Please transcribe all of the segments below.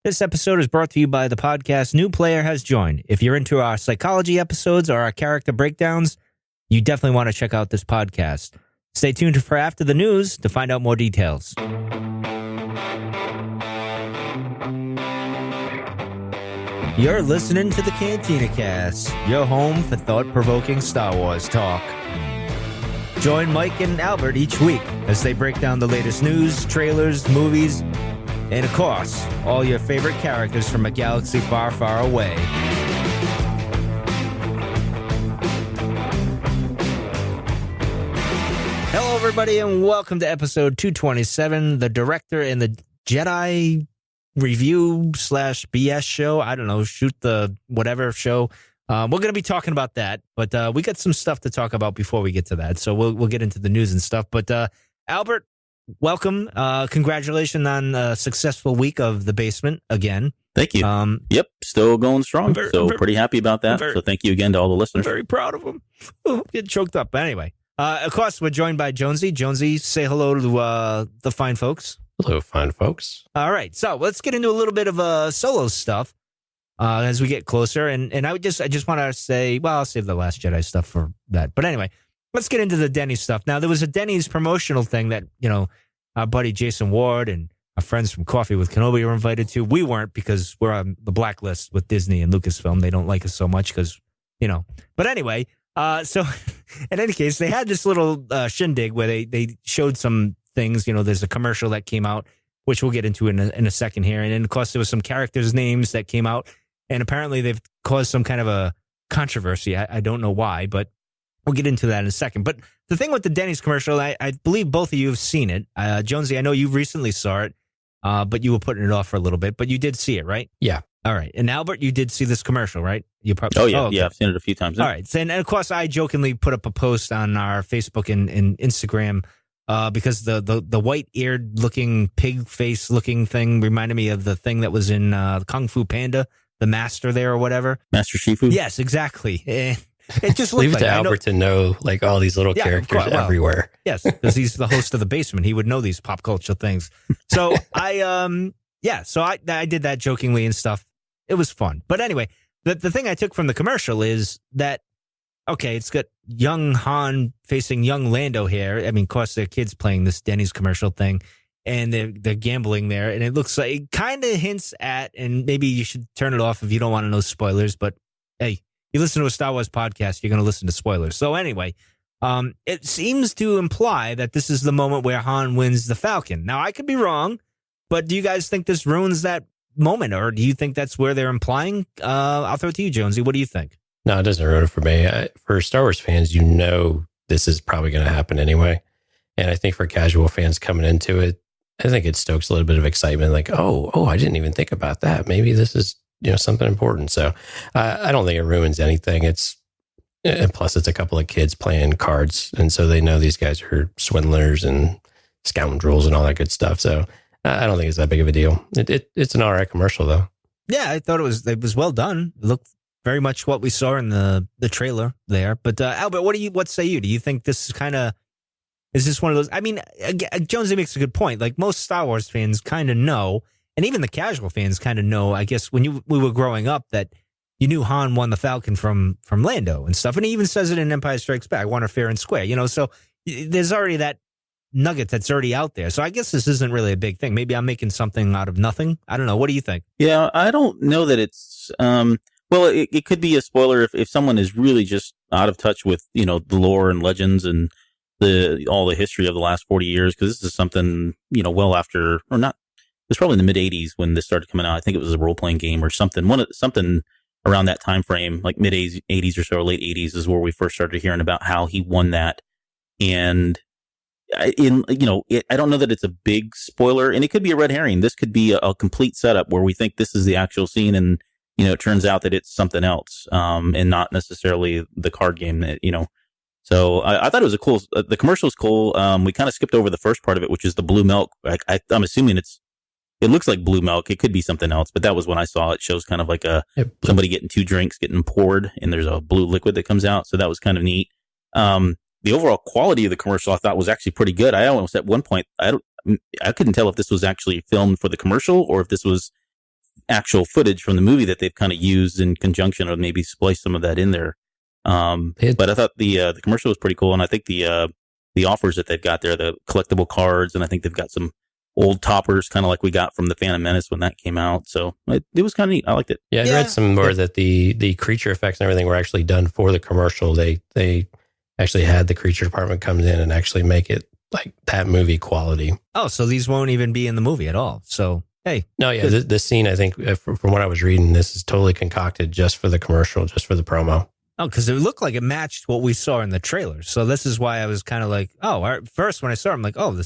This episode is brought to you by the podcast New Player Has Joined. If you're into our psychology episodes or our character breakdowns, you definitely want to check out this podcast. Stay tuned for After the News to find out more details. You're listening to the Cantina Cast, your home for thought-provoking Star Wars talk. Join Mike and Albert each week as they break down the latest news, trailers, movies, and of course, all your favorite characters from a galaxy far, far away. Hello, everybody, and welcome to episode 227, the director and the Jedi review / BS show. I don't know, shoot the whatever show. We're going to be talking about that, but we got some stuff to talk about before we get to that. So we'll get into the news and stuff. But Albert, welcome. Congratulations on a successful week of The Basement again. Thank you. Yep, still going strong. Pretty happy about that. So thank you again to all the listeners. Very proud of him. Get choked up. But anyway, of course, we're joined by Jonesy. Jonesy, say hello to the fine folks. Hello, fine folks. All right, so let's get into a little bit of solo stuff as we get closer. And I just want to say, well, I'll save the Last Jedi stuff for that. But anyway, let's get into the Denny's stuff. Now, there was a Denny's promotional thing that, you know, our buddy Jason Ward and our friends from Coffee with Kenobi were invited to. We weren't because we're on the blacklist with Disney and Lucasfilm. They don't like us so much because, you know. But anyway, so in any case, they had this little shindig where they showed some things. You know, there's a commercial that came out, which we'll get into in a second here. And then, of course, there was some characters' names that came out. And apparently they've caused some kind of a controversy. I don't know why, but we'll get into that in a second. But the thing with the Denny's commercial, I believe both of you have seen it. Jonesy, I know you recently saw it, but you were putting it off for a little bit. But you did see it, right? Yeah. All right. And Albert, you did see this commercial, right? You probably. Oh, yeah. Okay. Yeah, I've seen it a few times. All right. And of course, I jokingly put up a post on our Facebook and Instagram because the white-eared looking, pig face looking thing reminded me of the thing that was in Kung Fu Panda, the master there or whatever. Master Shifu? Yes, exactly. It just looked Leave it like, to Albert to know like all these little characters everywhere. Yes, because he's the host of The Basement. He would know these pop culture things. So I did that jokingly and stuff. It was fun. But anyway, the thing I took from the commercial is that, okay, it's got young Han facing young Lando here. I mean, of course, they're kids playing this Denny's commercial thing, and they're gambling there. And it looks like it kind of hints at, and maybe you should turn it off if you don't want to know spoilers, but hey, you listen to a Star Wars podcast, you're going to listen to spoilers. So anyway, it seems to imply that this is the moment where Han wins the Falcon. Now, I could be wrong, but do you guys think this ruins that moment, or do you think that's where they're implying? I'll throw it to you, Jonesy. What do you think? No, it doesn't ruin it for me. For Star Wars fans, you know this is probably going to happen anyway. And I think for casual fans coming into it, I think it stokes a little bit of excitement. Like, oh, I didn't even think about that. Maybe this is, you know, something important. So I don't think it ruins anything. And plus it's a couple of kids playing cards. And so they know these guys are swindlers and scoundrels and all that good stuff. So I don't think it's that big of a deal. It's an all right commercial though. Yeah, I thought it was well done. It looked very much what we saw in the trailer there. But Albert, what say you? Do you think this is this one of those? I mean, Jonesy makes a good point. Like most Star Wars fans kind of know, and even the casual fans kind of know, I guess, when we were growing up, that you knew Han won the Falcon from Lando and stuff. And he even says it in Empire Strikes Back, won it fair and square, you know, so there's already that nugget that's already out there. So I guess this isn't really a big thing. Maybe I'm making something out of nothing. I don't know. What do you think? Yeah, I don't know that it's, well, it could be a spoiler if someone is really just out of touch with, you know, the lore and legends and all the history of the last 40 years. Cause this is something, you know, well after, or not, it was probably in the mid 80s when this started coming out. I think it was a role playing game or something. Something around that time frame, like mid 80s or so, or late 80s is where we first started hearing about how he won that. And I don't know that it's a big spoiler, and it could be a red herring. This could be a complete setup where we think this is the actual scene, and you know, it turns out that it's something else, and not necessarily the card game that, you know. So I thought it was the commercial is cool. We kind of skipped over the first part of it, which is the blue milk. I'm assuming it looks like blue milk. It could be something else, but that was when I saw it. It shows kind of like somebody getting two drinks getting poured, and there's a blue liquid that comes out. So that was kind of neat. The overall quality of the commercial I thought was actually pretty good. I almost at one point I couldn't tell if this was actually filmed for the commercial or if this was actual footage from the movie that they've kind of used in conjunction, or maybe splice some of that in there. But I thought the commercial was pretty cool, and I think the offers that they've got there, the collectible cards, and I think they've got some old toppers, kind of like we got from the Phantom Menace when that came out. So it was kind of neat. I liked it. Yeah, I read some more that the creature effects and everything were actually done for the commercial. They actually had the creature department come in and actually make it like that movie quality. Oh, so these won't even be in the movie at all. So, hey. No, yeah, this scene, I think, from what I was reading, this is totally concocted just for the commercial, just for the promo. Oh, because it looked like it matched what we saw in the trailer. So this is why I was kind of like, oh, at first when I saw it, I'm like, oh,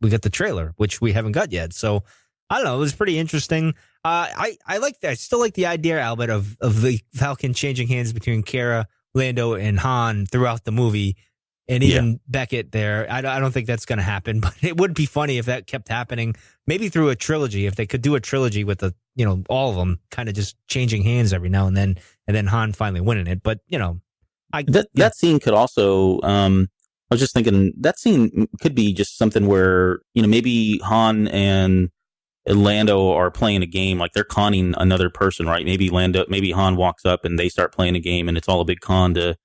we got the trailer, which we haven't got yet. So I don't know. It was pretty interesting. I like that. I still like the idea, Albert, of the Falcon changing hands between Cara, Lando, and Han throughout the movie. And even Beckett there. I don't think that's going to happen, but it would be funny if that kept happening. Maybe through a trilogy, if they could do a trilogy with all of them kind of just changing hands every now and then Han finally winning it. But that scene could also. I was just thinking that scene could be just something where maybe Han and Lando are playing a game, like they're conning another person, right? Maybe Han walks up and they start playing a game, and it's all a big con to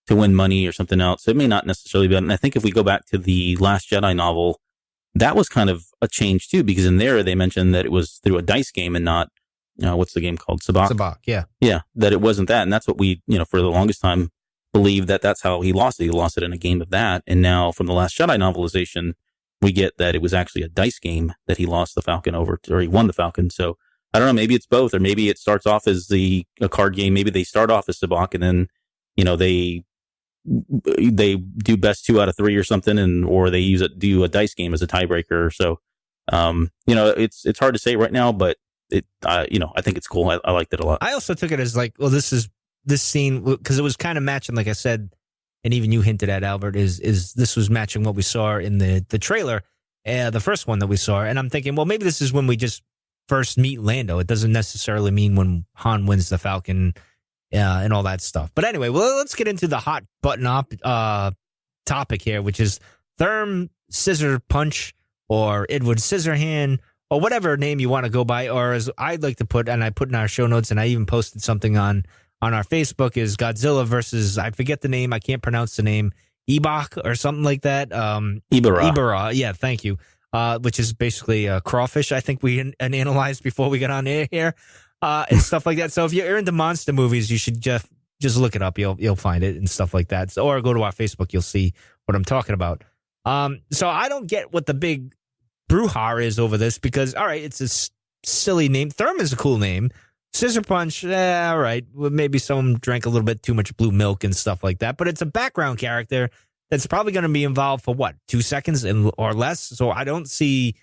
win money or something else. So it may not necessarily be. And I think if we go back to the Last Jedi novel, that was kind of a change too, because in there they mentioned that it was through a dice game and not, what's the game called? Sabacc. Sabacc, yeah. Yeah, that it wasn't that. And that's what we, for the longest time believed that's how he lost it. He lost it in a game of that. And now from the Last Jedi novelization, we get that it was actually a dice game that he lost the Falcon over to, or he won the Falcon. So I don't know, maybe it's both, or maybe it starts off as a card game. Maybe they start off as Sabacc and then, they do best 2 out of 3 or something, or they do a dice game as a tiebreaker. So, it's hard to say right now, but I think it's cool. I liked it a lot. I also took it as like, well, this scene, because it was kind of matching, like I said, and even you hinted at, Albert, is this was matching what we saw in the trailer, the first one that we saw. And I'm thinking, well, maybe this is when we just first meet Lando. It doesn't necessarily mean when Han wins the Falcon and all that stuff. But anyway, well, let's get into the hot button up topic here, which is Therm Scissor Punch or Edward Scissorhand or whatever name you want to go by, or as I'd like to put, and I put in our show notes, and I even posted something on our Facebook, is Godzilla versus, I forget the name, I can't pronounce the name, Ebok or something like that. Ibara, yeah, thank you. Which is basically a crawfish, I think we analyzed before we got on air here. And stuff like that. So if you're into monster movies, you should just look it up. You'll find it and stuff like that. So, or go to our Facebook. You'll see what I'm talking about. So I don't get what the big brouhaha is over this, because, all right, it's a silly name. Therm is a cool name. Scissor Punch, all right. Well, maybe someone drank a little bit too much blue milk and stuff like that. But it's a background character that's probably going to be involved for 2 seconds or less. So I don't see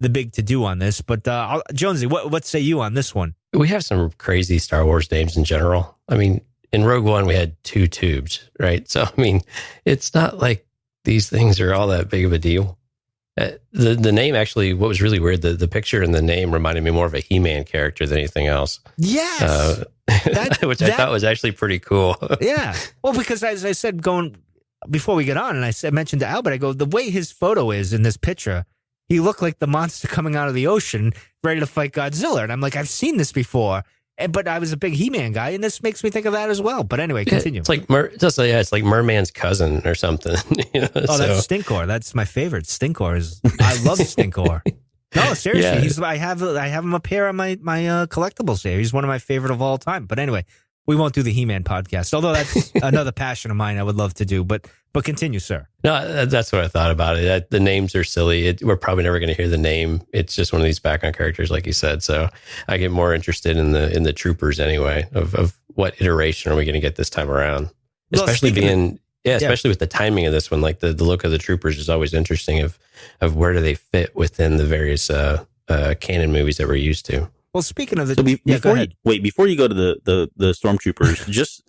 the big to do on this. But Jonesy, what say you on this one? We have some crazy Star Wars names in general. I mean, in Rogue One, we had 2 tubes, right? So, I mean, it's not like these things are all that big of a deal. The name actually, what was really weird, the picture and the name reminded me more of a He-Man character than anything else. Yes. Which I thought was actually pretty cool. Yeah. Well, because as I said, before we get on, and I mentioned to Albert, I go, the way his photo is in this picture, he looked like the monster coming out of the ocean, ready to fight Godzilla. And I'm like, I've seen this before. But I was a big He-Man guy, and this makes me think of that as well. But anyway, continue. It's like it's like Merman's cousin or something. That's Stinkor. That's my favorite. Stinkor I love Stinkor. No, seriously, I have him up here on my collectibles here. He's one of my favorite of all time. But anyway, we won't do the He-Man podcast, although that's another passion of mine I would love to do. But continue, sir. No, that's what I thought about it. The names are silly. We're probably never going to hear the name. It's just one of these background characters, like you said. So I get more interested in the troopers anyway, of what iteration are we going to get this time around? Well, especially with the timing of this one. Like the look of the troopers is always interesting of where do they fit within the various canon movies that we're used to. Well, speaking of the... So before you go to the stormtroopers, just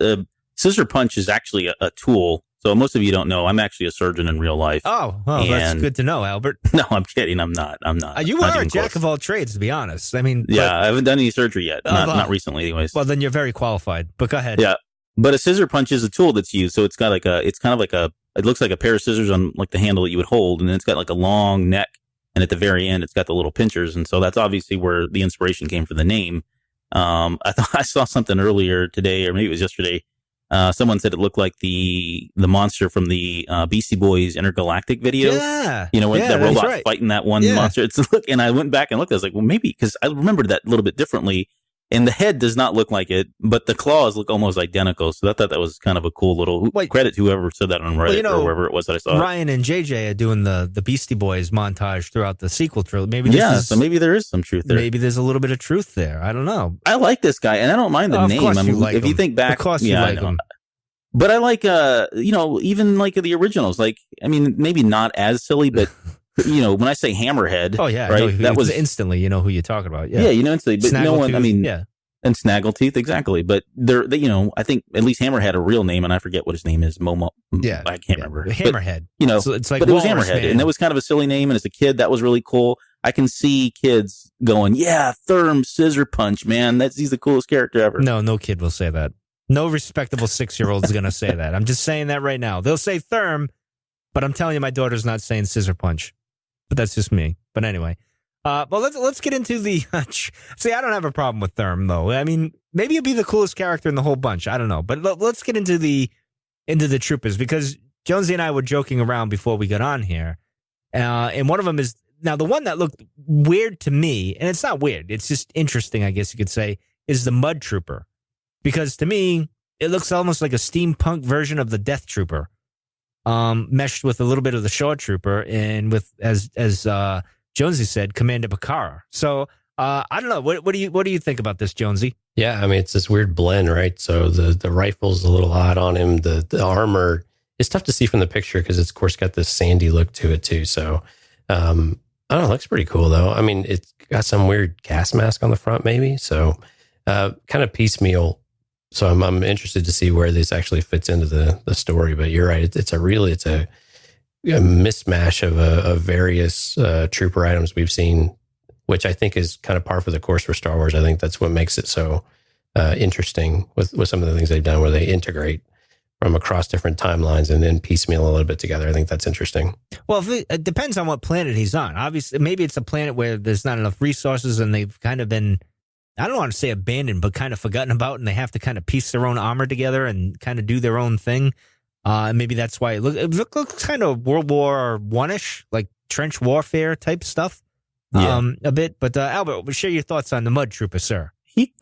Scissor Punch is actually a tool. So most of you don't know, I'm actually a surgeon in real life. Oh, that's good to know, Albert. No, I'm kidding. I'm not. You are a jack of all trades, to be honest. I mean... Yeah, I haven't done any surgery yet. Not recently, anyways. Well, then you're very qualified. But go ahead. Yeah. But a Scissor Punch is a tool that's used. So it's got it looks like a pair of scissors on like the handle that you would hold. And then it's got like a long neck and at the very end, it's got the little pinchers, and so that's obviously where the inspiration came for the name. I thought I saw something earlier today, or maybe it was yesterday. Someone said it looked like the monster from the Beastie Boys Intergalactic video. Yeah, when the robot's fighting that one monster. And I went back and looked. I was like, well, maybe because I remembered that a little bit differently. And the head does not look like it, but the claws look almost identical. So I thought that was kind of a cool little credit to whoever said that on Reddit or wherever it was that I saw. Ryan and JJ are doing the Beastie Boys montage throughout the sequel trilogy. So maybe there is some truth there. Maybe there's a little bit of truth there. I don't know. I like this guy, and I don't mind the name. If you think back, of course you like him. But I like, even like the originals. Like, I mean, maybe not as silly, but when I say Hammerhead, right? That was instantly, you know who you're talking about. Yeah, instantly. But no one, and Snaggletooth, exactly. But I think at least Hammer had a real name, and I forget what his name is. Momo. Yeah, I can't remember. Hammerhead. But, so it's like, but it was Hammerhead, man. And that was kind of a silly name. And as a kid, that was really cool. I can see kids going, "Yeah, Therm Scissor Punch, man. He's the coolest character ever." No kid will say that. No respectable 6-year-old is going to say that. I'm just saying that right now. They'll say Therm, but I'm telling you, my daughter's not saying Scissor Punch. But that's just me. But anyway. Well, let's get into the. See, I don't have a problem with Therm, though. I mean, maybe he'll be the coolest character in the whole bunch. I don't know, but let's get into the troopers, because Jonesy and I were joking around before we got on here, and one of them is now the one that looked weird to me, and it's not weird. It's just interesting, I guess you could say, is the Mud Trooper, because to me it looks almost like a steampunk version of the Death Trooper, meshed with a little bit of the Shaw Trooper, and with as Jonesy said, Commander Bakara. So I don't know. What do you think about this, Jonesy? Yeah, I mean, it's this weird blend, right? So the rifle's a little odd on him. The armor is tough to see from the picture because it's, of course, got this sandy look to it too. So I don't know. It looks pretty cool though. I mean, it's got some weird gas mask on the front, maybe. So kind of piecemeal. So I'm interested to see where this actually fits into the story. But you're right. It's a mismatch of various trooper items we've seen, which I think is kind of par for the course for Star Wars. I think that's what makes it so interesting with some of the things they've done, where they integrate from across different timelines and then piecemeal a little bit together. I think that's interesting. Well, it depends on what planet he's on. Obviously, maybe it's a planet where there's not enough resources and they've kind of been, I don't want to say abandoned, but kind of forgotten about, and they have to kind of piece their own armor together and kind of do their own thing. Maybe that's why it looks kind of World War I-ish, like trench warfare type stuff, a bit. But Albert, share your thoughts on the Mud Trooper, sir.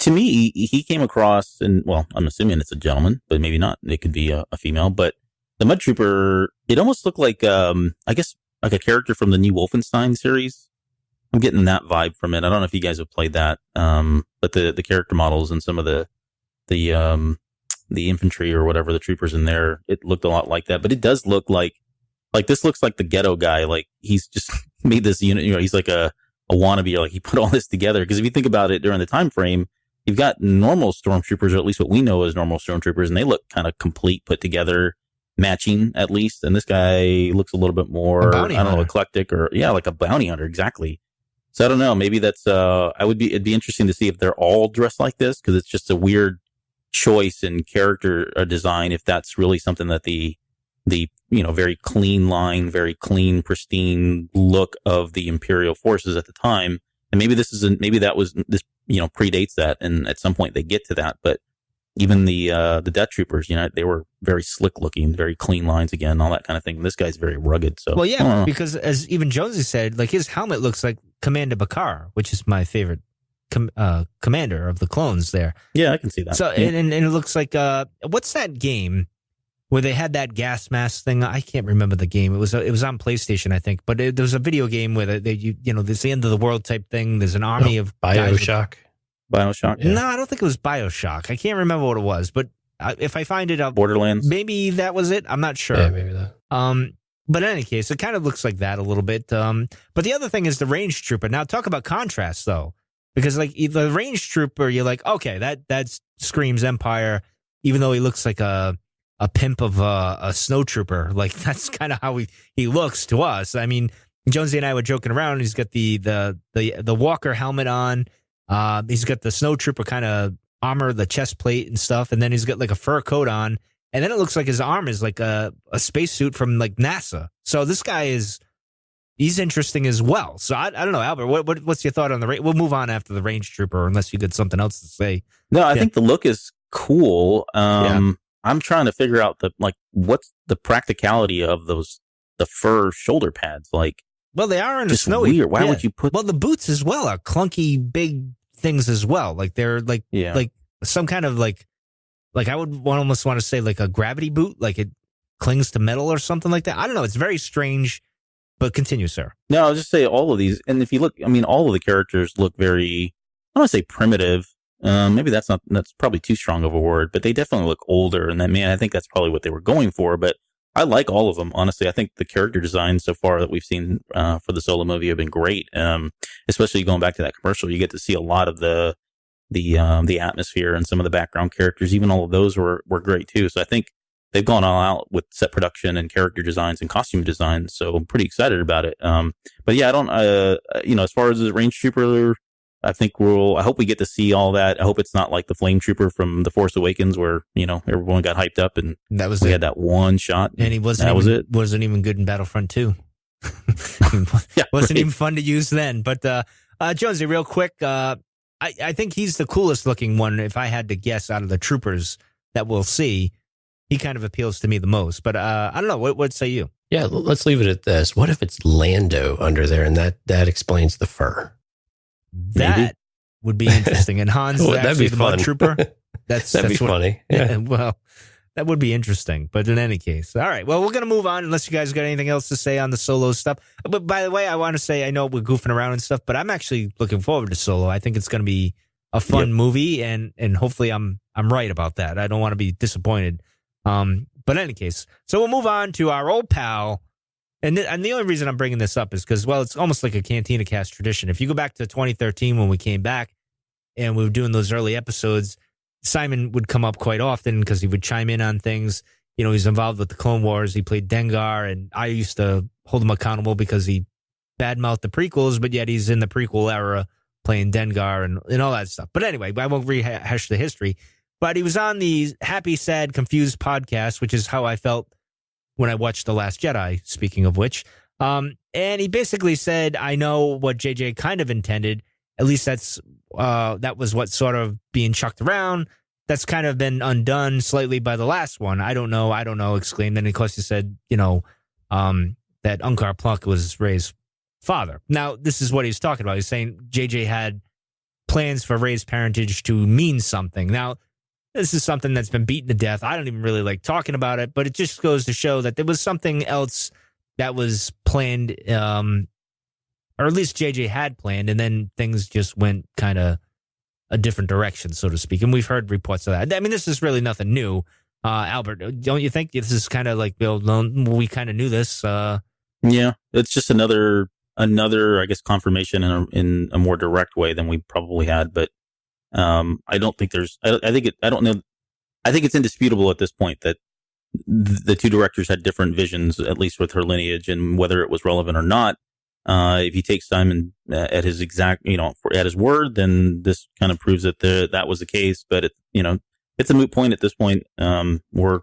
To me, he came across, and well, I'm assuming it's a gentleman, but maybe not. It could be a female. But the Mud Trooper, it almost looked like, I guess, like a character from the new Wolfenstein series. I'm getting that vibe from it. I don't know if you guys have played that, but the character models and some of the infantry or whatever, the troopers in there, it looked a lot like that. But it does look like this looks like the ghetto guy. Like he's just made this unit, he's like a wannabe, or like he put all this together. Because if you think about it during the time frame, you've got normal stormtroopers, or at least what we know as normal stormtroopers, and they look kind of complete, put together, matching at least. And this guy looks a little bit more, eclectic, or like a bounty hunter. Exactly. So I don't know. Maybe that's, it'd be interesting to see if they're all dressed like this, because it's just a weird choice in character design, if that's really something that the very clean line, very clean, pristine look of the Imperial forces at the time. And maybe this predates that, and at some point they get to that. But even the Death Troopers, they were very slick looking, very clean lines again, all that kind of thing. And this guy's very rugged. So, well, yeah, because as even Jonesy said, like his helmet looks like Commander Bakar, which is my favorite commander of the clones there. Yeah, I can see that. So, and it looks like, what's that game where they had that gas mask thing? I can't remember the game. It was on PlayStation, I think. But there was a video game where there's the end of the world type thing. There's an army of BioShock. BioShock? Yeah. No, I don't think it was BioShock. I can't remember what it was. But if I find it out, Borderlands. Maybe that was it. I'm not sure. Yeah, maybe that. But in any case, it kind of looks like that a little bit. But the other thing is the range trooper. Now, talk about contrast, though. Because like the range trooper, you're like, okay, that screams Empire, even though he looks like a pimp of a snow trooper. Like that's kind of how he looks to us. I mean, Jonesy and I were joking around. He's got the Walker helmet on. He's got the snow trooper kind of armor, the chest plate and stuff, and then he's got like a fur coat on, and then it looks like his arm is like a spacesuit from like NASA. So this guy is he's interesting as well. So I don't know, Albert, what's your thought on we'll move on after the range trooper, unless you got something else to say. No, I think the look is cool. I'm trying to figure out what's the practicality of the fur shoulder pads. Like, well, they are in the just snow. weird. Why would you put? Well, the boots as well are clunky, big things as well. Like they're like some kind of like I would almost want to say like a gravity boot, like it clings to metal or something like that. I don't know. It's very strange. But continue, sir. No, I'll just say all of these. And if you look, I mean, all of the characters look very, I don't want to say primitive. Maybe that's probably too strong of a word, but they definitely look older. And I think that's probably what they were going for. But I like all of them, honestly. I think the character designs so far that we've seen for the Solo movie have been great. Especially going back to that commercial, you get to see a lot of the atmosphere and some of the background characters. Even all of those were great too. So I think they've gone all out with set production and character designs and costume designs. So I'm pretty excited about it. But yeah, I don't, as far as the range trooper, I think I hope we get to see all that. I hope it's not like the flame trooper from The Force Awakens where, everyone got hyped up and we had that one shot. And he wasn't even good in Battlefront 2. Wasn't even fun to use then. But, Jonesy, real quick, I think he's the coolest looking one. If I had to guess out of the troopers that we'll see, he kind of appeals to me the most. But I don't know. What say you? Yeah, let's leave it at this. What if it's Lando under there, and that explains the fur? That would be interesting. And Han's actually the mud trooper. That'd be funny. Yeah, well, that would be interesting. But in any case, all right. Well, we're going to move on unless you guys got anything else to say on the Solo stuff. But by the way, I want to say, I know we're goofing around and stuff, but I'm actually looking forward to Solo. I think it's going to be a fun movie, and hopefully I'm right about that. I don't want to be disappointed. But in any case, so we'll move on to our old pal. And the only reason I'm bringing this up is because, well, it's almost like a Cantina Cast tradition. If you go back to 2013 when we came back and we were doing those early episodes, Simon would come up quite often because he would chime in on things. He's involved with the Clone Wars. He played Dengar, and I used to hold him accountable because he badmouthed the prequels, but yet he's in the prequel era playing Dengar and all that stuff. But anyway, I won't rehash the history. But he was on the Happy, Sad, Confused podcast, which is how I felt when I watched The Last Jedi, speaking of which. And he basically said, I know what JJ kind of intended. At least that was what sort of being chucked around. That's kind of been undone slightly by the last one. I don't know, exclaimed. And of course he said, that Unkar Pluck was Rey's father. Now, this is what he's talking about. He's saying JJ had plans for Rey's parentage to mean something. Now, this is something that's been beaten to death. I don't even really like talking about it, but it just goes to show that there was something else that was planned, or at least JJ had planned, and then things just went kind of a different direction, so to speak. And we've heard reports of that. I mean, this is really nothing new. Albert, don't you think this is kind of like, we kind of knew this? Yeah, it's just another, I guess, confirmation in a more direct way than we probably had, but I don't think I don't know. I think it's indisputable at this point that the two directors had different visions, at least with her lineage, and whether it was relevant or not. If you take Simon at his exact, at his word, then this kind of proves that that was the case. But it's a moot point at this point. We're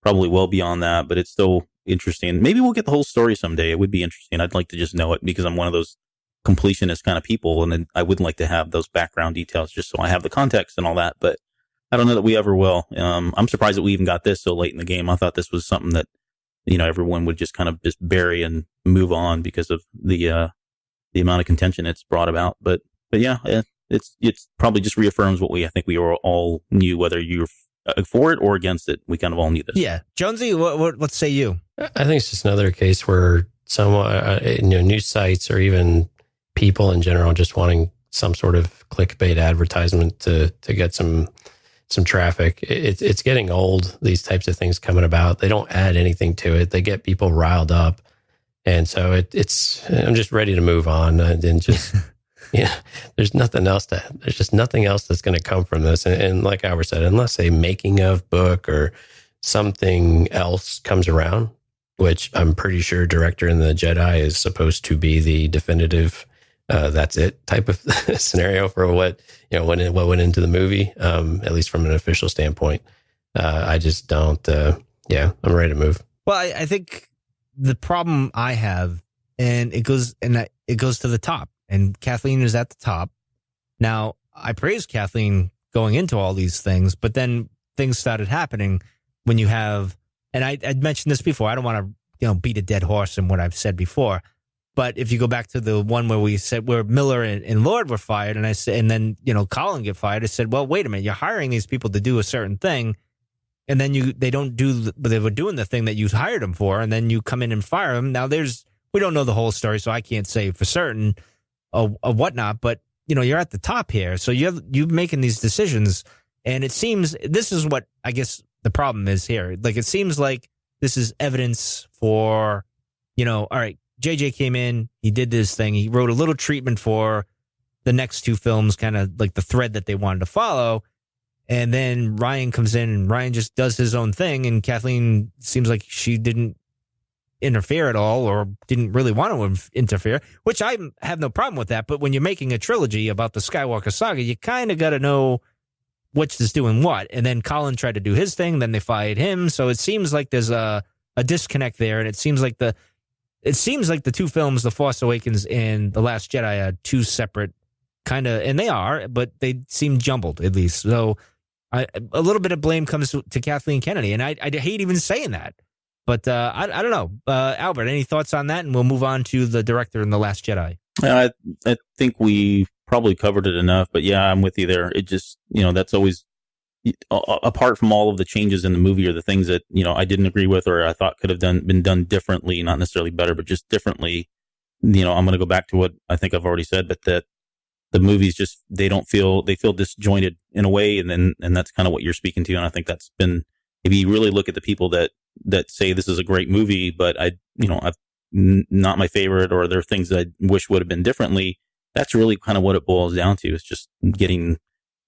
probably well beyond that, but it's still interesting. Maybe we'll get the whole story someday. It would be interesting. I'd like to just know it because I'm one of those completionist kind of people, and then I would like to have those background details just so I have the context and all that, but I don't know that we ever will. I'm surprised that we even got this so late in the game. I thought this was something that everyone would just kind of just bury and move on because of the amount of contention it's brought about. But yeah, it's probably just reaffirms what I think we all knew, whether you're for it or against it. We kind of all knew this. Yeah, Jonesy, what say you? I think it's just another case where some news sites or even people in general just wanting some sort of clickbait advertisement to get some traffic. It's getting old, these types of things coming about. They don't add anything to it. They get people riled up. And so I'm just ready to move on and just, there's just nothing else that's going to come from this. And like Albert said, unless a making of book or something else comes around, which I'm pretty sure Director in the Jedi is supposed to be the definitive that's it type of scenario for what went into the movie, at least from an official standpoint. I just don't. I'm ready to move. Well, I think the problem I have, and it goes to the top, and Kathleen is at the top. Now, I praise Kathleen going into all these things, but then things started happening when you have, and I'd mentioned this before. I don't want to, beat a dead horse in what I've said before, but if you go back to the one where we said where Miller and Lord were fired, and I said, and then Colin get fired, I said, well, wait a minute, you're hiring these people to do a certain thing, and then they were doing the thing that you hired them for, and then you come in and fire them. Now we don't know the whole story, so I can't say for certain of whatnot, but you're at the top here, so you're making these decisions, and it seems this is what I guess the problem is here. Like, it seems like this is evidence for, all right, JJ came in, he did this thing, he wrote a little treatment for the next two films, kind of like the thread that they wanted to follow, and then Ryan comes in, and Ryan just does his own thing, and Kathleen seems like she didn't interfere at all, or didn't really want to interfere, which I have no problem with that. But when you're making a trilogy about the Skywalker saga, you kind of got to know which is doing what. And then Colin tried to do his thing, then they fired him. So it seems like there's a disconnect there, and it seems like the two films, The Force Awakens and The Last Jedi, are two separate kind of, and they are, but they seem jumbled at least. So a little bit of blame comes to Kathleen Kennedy, and I hate even saying that. But I don't know. Albert, any thoughts on that? And we'll move on to the director in The Last Jedi. I think we probably covered it enough, but yeah, I'm with you there. It just, that's always, apart from all of the changes in the movie or the things that, I didn't agree with or I thought could have been done differently, not necessarily better, but just differently. I'm going to go back to what I think I've already said, but that the movies just, they feel disjointed in a way. And that's kind of what you're speaking to. And I think that's been, if you really look at the people that say this is a great movie, but I've not my favorite, or there are things that I wish would have been differently, that's really kind of what it boils down to. It's just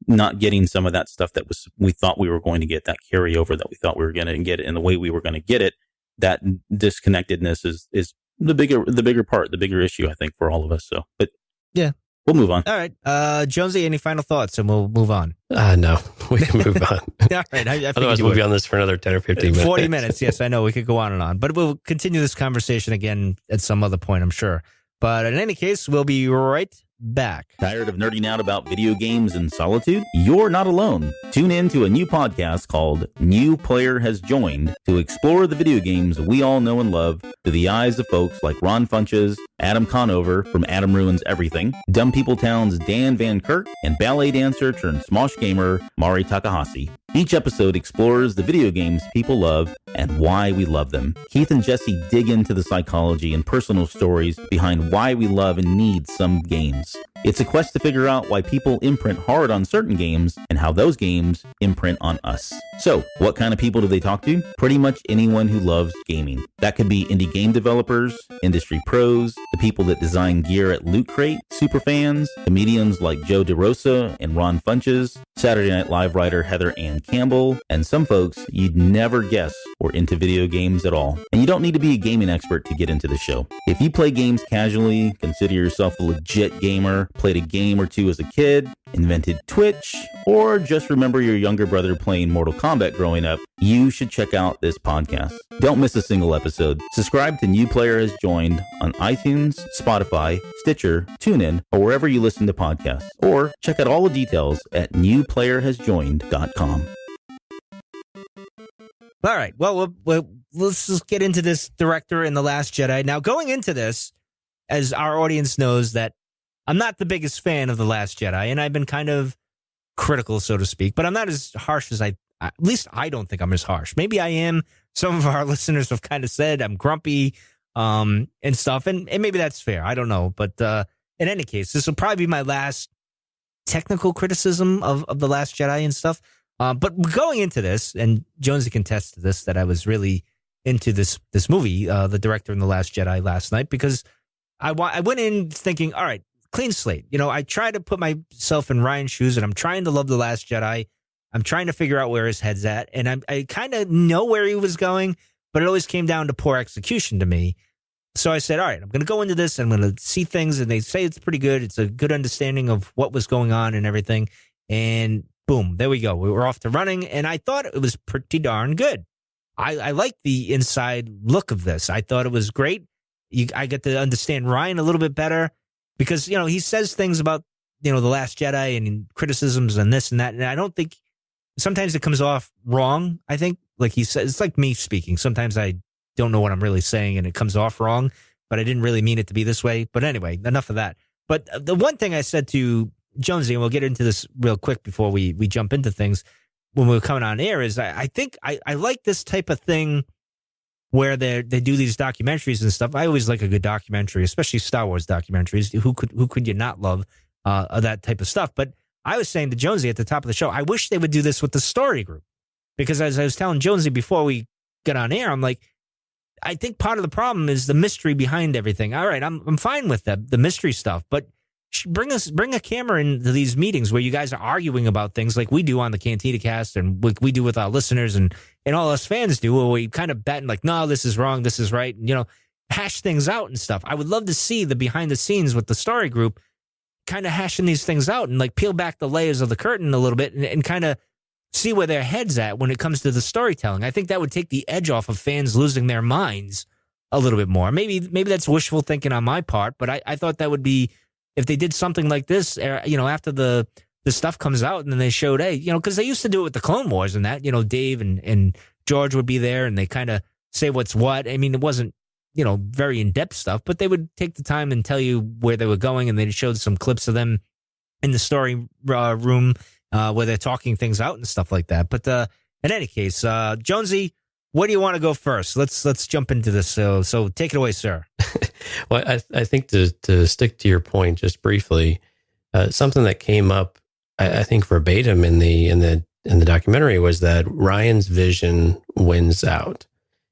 not getting some of that stuff that we thought we were going to get, that carryover that we thought we were going to get it, and the way we were going to get it. That disconnectedness is the bigger part, the bigger issue, I think, for all of us. So, but yeah, we'll move on. All right. Jonesy, any final thoughts? And we'll move on. No, we can move on. All right. Otherwise, we'll be on this for another 10 or 15 minutes. 40 minutes. Yes, I know. We could go on and on. But we'll continue this conversation again at some other point, I'm sure. But in any case, we'll be right back. Tired of nerding out about video games in solitude? You're not alone. Tune in to a new podcast called New Player Has Joined to explore the video games we all know and love through the eyes of folks like Ron Funches, Adam Conover from Adam Ruins Everything, Dumb People Town's Dan Van Kirk, and ballet dancer turned Smosh gamer Mari Takahashi. Each episode explores the video games people love and why we love them. Keith and Jesse dig into the psychology and personal stories behind why we love and need some games. It's a quest to figure out why people imprint hard on certain games and how those games imprint on us. So, what kind of people do they talk to? Pretty much anyone who loves gaming. That could be indie game developers, industry pros, the people that design gear at Loot Crate, superfans, comedians like Joe DeRosa and Ron Funches, Saturday Night Live writer Heather Ann Campbell, and some folks you'd never guess were into video games at all. And you don't need to be a gaming expert to get into the show. If you play games casually, consider yourself a legit gamer, played a game or two as a kid, invented Twitch, or just remember your younger brother playing Mortal Kombat growing up, you should check out this podcast. Don't miss a single episode. Subscribe to New Player Has Joined on iTunes, Spotify, Stitcher, TuneIn, or wherever you listen to podcasts. Or check out all the details at newplayerhasjoined.com. All right. Well, let's just get into this director in The Last Jedi. Now, going into this, as our audience knows, that I'm not the biggest fan of The Last Jedi, and I've been kind of critical, so to speak, but I'm not as harsh as at least I don't think I'm as harsh. Maybe I am. Some of our listeners have kind of said I'm grumpy and stuff, and maybe that's fair. I don't know. But in any case, this will probably be my last technical criticism of The Last Jedi and stuff. But going into this, and Jonesy can attest to this, that I was really into this movie, the director in The Last Jedi, last night, because I went in thinking, all right, clean slate. I try to put myself in Ryan's shoes, and I'm trying to love The Last Jedi. I'm trying to figure out where his head's at, and I kind of know where he was going, but it always came down to poor execution to me. So I said, all right, I'm going to go into this, and I'm going to see things, and they say it's pretty good. It's a good understanding of what was going on and everything, and boom, there we go. We were off to running, and I thought it was pretty darn good. I liked the inside look of this. I thought it was great. I get to understand Ryan a little bit better because, he says things about, The Last Jedi and criticisms and this and that. And I don't think sometimes it comes off wrong. I think, like he says, it's like me speaking. Sometimes I don't know what I'm really saying and it comes off wrong, but I didn't really mean it to be this way. But anyway, enough of that. But the one thing I said to Jonesy, and we'll get into this real quick before we jump into things when we were coming on air, is I think I like this type of thing where they do these documentaries and stuff. I always like a good documentary, especially Star Wars documentaries. Who could you not love that type of stuff? But I was saying to Jonesy at the top of the show, I wish they would do this with the story group, because as I was telling Jonesy before we got on air, I'm like, I think part of the problem is the mystery behind everything. All right, I'm fine with the mystery stuff, but bring a camera into these meetings where you guys are arguing about things like we do on the Cantina Cast and we do with our listeners and all us fans do, where we kind of bet like, no, this is wrong, this is right, and hash things out and stuff. I would love to see the behind the scenes with the story group kind of hashing these things out and like peel back the layers of the curtain a little bit and kind of see where their head's at when it comes to the storytelling. I think that would take the edge off of fans losing their minds a little bit more. Maybe that's wishful thinking on my part, but I thought that would be, if they did something like this, after the stuff comes out and then they showed, hey, because they used to do it with the Clone Wars and that, Dave and George would be there and they kind of say what's what. I mean, it wasn't, very in-depth stuff, but they would take the time and tell you where they were going, and they showed some clips of them in the story room where they're talking things out and stuff like that. But in any case, Jonesy, where do you want to go first? Let's jump into this. So take it away, sir. Well, I think to stick to your point just briefly, something that came up, I think verbatim in the documentary was that Ryan's vision wins out.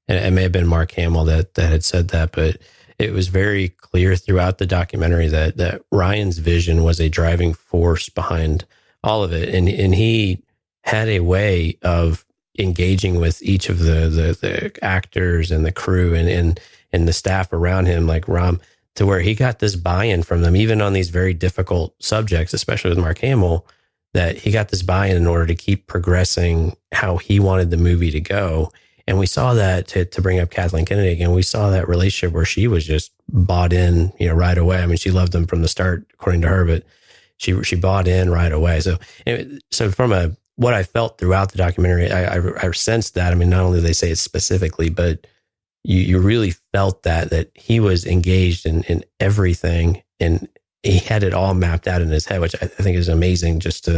And it may have been Mark Hamill that had said that, but it was very clear throughout the documentary that Ryan's vision was a driving force behind all of it. And he had a way of engaging with each of the actors and the crew and the staff around him, like Ram, to where he got this buy-in from them, even on these very difficult subjects, especially with Mark Hamill, that he got this buy-in in order to keep progressing how he wanted the movie to go. And we saw that, to bring up Kathleen Kennedy again, we saw that relationship where she was just bought in, right away. I mean, she loved him from the start, according to her, but she bought in right away. So from what I felt throughout the documentary, I sensed that. I mean, not only do they say it specifically, but you really felt that he was engaged in everything, and he had it all mapped out in his head, which I think is amazing just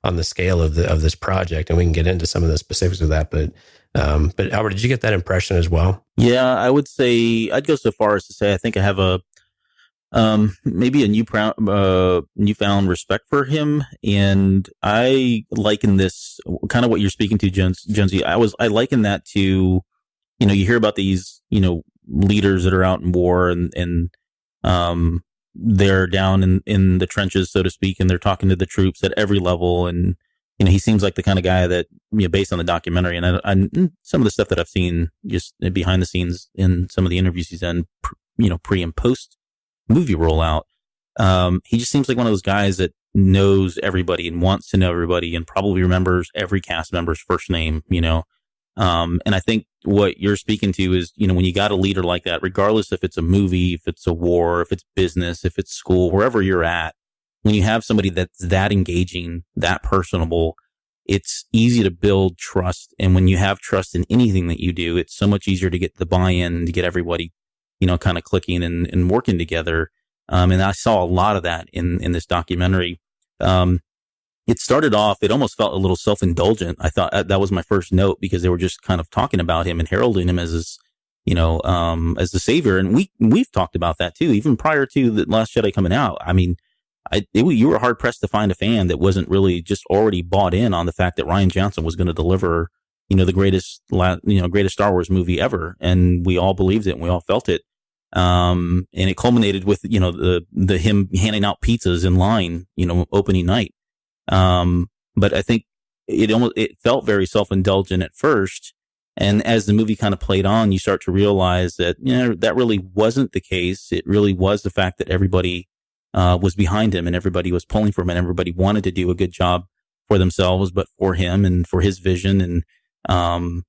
on the scale of this project. And we can get into some of the specifics of that, but Albert, did you get that impression as well? Yeah, I would say I'd go so far as to say I think I have a maybe a newfound respect for him, and I liken this kind of what you're speaking to, Jonesy. I liken that to, you hear about these leaders that are out in war and they're down in the trenches, so to speak, and they're talking to the troops at every level, and he seems like the kind of guy that, based on the documentary and some of the stuff that I've seen just behind the scenes in some of the interviews he's done, pre and post movie rollout, he just seems like one of those guys that knows everybody and wants to know everybody and probably remembers every cast member's first name, and I think what you're speaking to is, when you got a leader like that, regardless if it's a movie, if it's a war, if it's business, if it's school, wherever you're at, when you have somebody that's that engaging, that personable, it's easy to build trust. And when you have trust in anything that you do, it's so much easier to get the buy-in, to get everybody, kind of clicking and working together. And I saw a lot of that in this documentary. It started off, it almost felt a little self-indulgent. I thought that was my first note, because they were just kind of talking about him and heralding him as this, as the savior. And we've talked about that too, even prior to the Last Jedi coming out. I mean, you were hard pressed to find a fan that wasn't really just already bought in on the fact that Rian Johnson was going to deliver, the greatest Star Wars movie ever. And we all believed it and we all felt it. And it culminated with, the him handing out pizzas in line, opening night. But I think it felt very self-indulgent at first. And as the movie kind of played on, you start to realize that, that really wasn't the case. It really was the fact that everybody was behind him and everybody was pulling for him and everybody wanted to do a good job for themselves, but for him and for his vision. And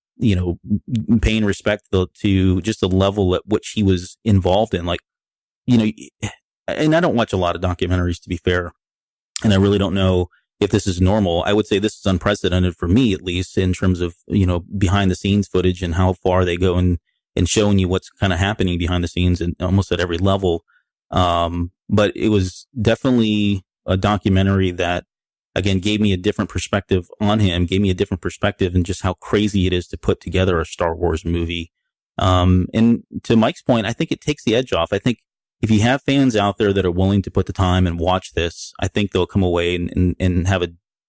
paying respect to just the level at which he was involved in. Like, and I don't watch a lot of documentaries, to be fair, and I really don't know if this is normal. I would say this is unprecedented for me, at least in terms of, behind the scenes footage and how far they go and showing you what's kind of happening behind the scenes and almost at every level. But it was definitely a documentary that, again, gave me a different perspective on him, gave me a different perspective and just how crazy it is to put together a Star Wars movie. And to Mike's point, I think it takes the edge off. I think if you have fans out there that are willing to put the time and watch this, I think they'll come away and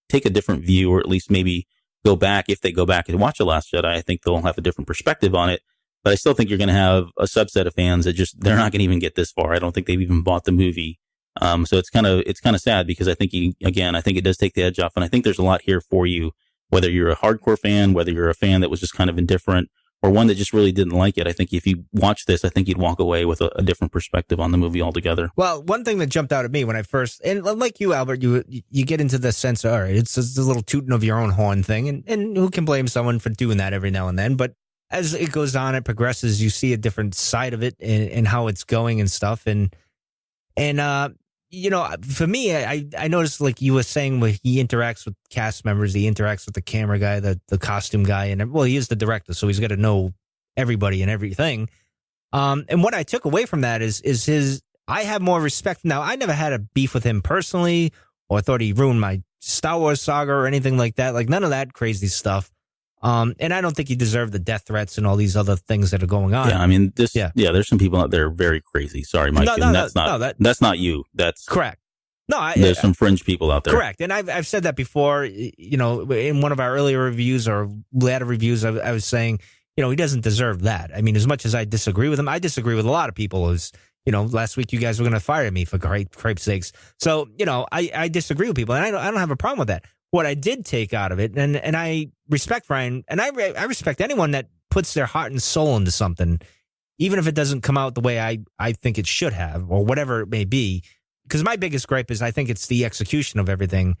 take a different view, or at least maybe go back. If they go back and watch The Last Jedi, I think they'll have a different perspective on it. But I still think you're going to have a subset of fans that they're not going to even get this far. I don't think they've even bought the movie. So it's kind of sad, because I think I think it does take the edge off. And I think there's a lot here for you, whether you're a hardcore fan, whether you're a fan that was just kind of indifferent, or one that just really didn't like it. I think if you watch this, I think you'd walk away with a different perspective on the movie altogether. Well, one thing that jumped out at me when I first, and like you, Albert, you get into the sense of, all right, it's a little tooting of your own horn thing, and who can blame someone for doing that every now and then? But as it goes on, it progresses, you see a different side of it and how it's going and stuff. And for me, I noticed, like you were saying, where he interacts with cast members, he interacts with the camera guy, the costume guy, and well, he is the director, so he's got to know everybody and everything. And what I took away from that is I have more respect. Now, I never had a beef with him personally, or thought he ruined my Star Wars saga or anything like that. Like, none of that crazy stuff. And I don't think he deserved the death threats and all these other things that are going on. Yeah, I mean, there's some people out there very crazy. Sorry, Mike. That's not you. That's correct. No, there's some fringe people out there. Correct. And I've said that before, in one of our earlier reviews or latter reviews, I was saying, he doesn't deserve that. I mean, as much as I disagree with him, I disagree with a lot of people. As last week you guys were going to fire me for crepe's sakes. So, I disagree with people, and I don't have a problem with that. What I did take out of it, and I respect Ryan, and I respect anyone that puts their heart and soul into something, even if it doesn't come out the way I think it should have, or whatever it may be. Because my biggest gripe is I think it's the execution of everything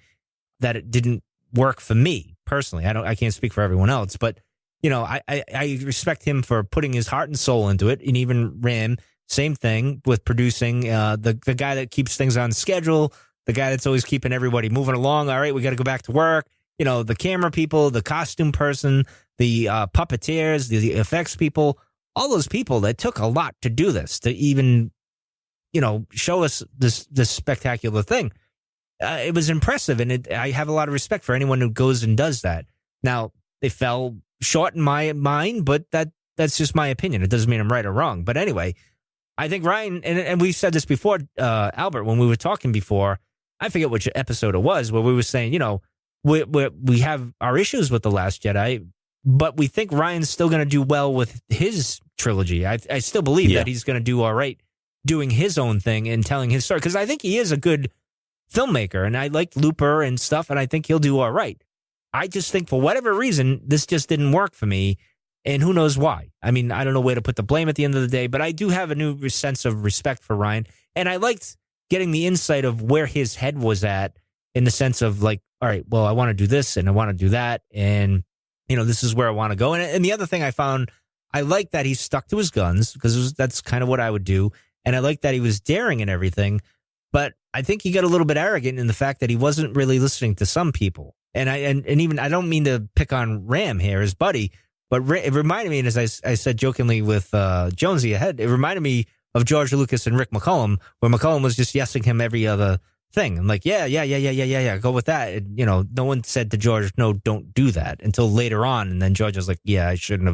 that it didn't work for me personally. I can't speak for everyone else, but I respect him for putting his heart and soul into it, and even Ram, same thing with producing, the guy that keeps things on schedule. The guy that's always keeping everybody moving along. All right, we got to go back to work. The camera people, the costume person, the puppeteers, the effects people, all those people that took a lot to do this, to even, show us this spectacular thing. It was impressive, and I have a lot of respect for anyone who goes and does that. Now, they fell short in my mind, but that's just my opinion. It doesn't mean I'm right or wrong. But anyway, I think Ryan, and we said this before, Albert, when we were talking before, I forget which episode it was, where we were saying, we have our issues with The Last Jedi, but we think Ryan's still going to do well with his trilogy. I still believe that he's going to do all right doing his own thing and telling his story, because I think he is a good filmmaker, and I liked Looper and stuff, and I think he'll do all right. I just think for whatever reason, this just didn't work for me, and who knows why. I mean, I don't know where to put the blame at the end of the day, but I do have a new sense of respect for Ryan, and I liked getting the insight of where his head was at, in the sense of like, all right, well, I want to do this and I want to do that. And, this is where I want to go. And the other thing I found, I like that he stuck to his guns, because that's kind of what I would do. And I like that he was daring and everything. But I think he got a little bit arrogant in the fact that he wasn't really listening to some people. And even, I don't mean to pick on Ram here, his buddy, but it reminded me, and as I said jokingly with Jonesy ahead, it reminded me of George Lucas and Rick McCollum, where McCollum was just yesing him every other thing. I'm like, yeah, go with that. And, no one said to George, no, don't do that, until later on. And then George was like, yeah, I shouldn't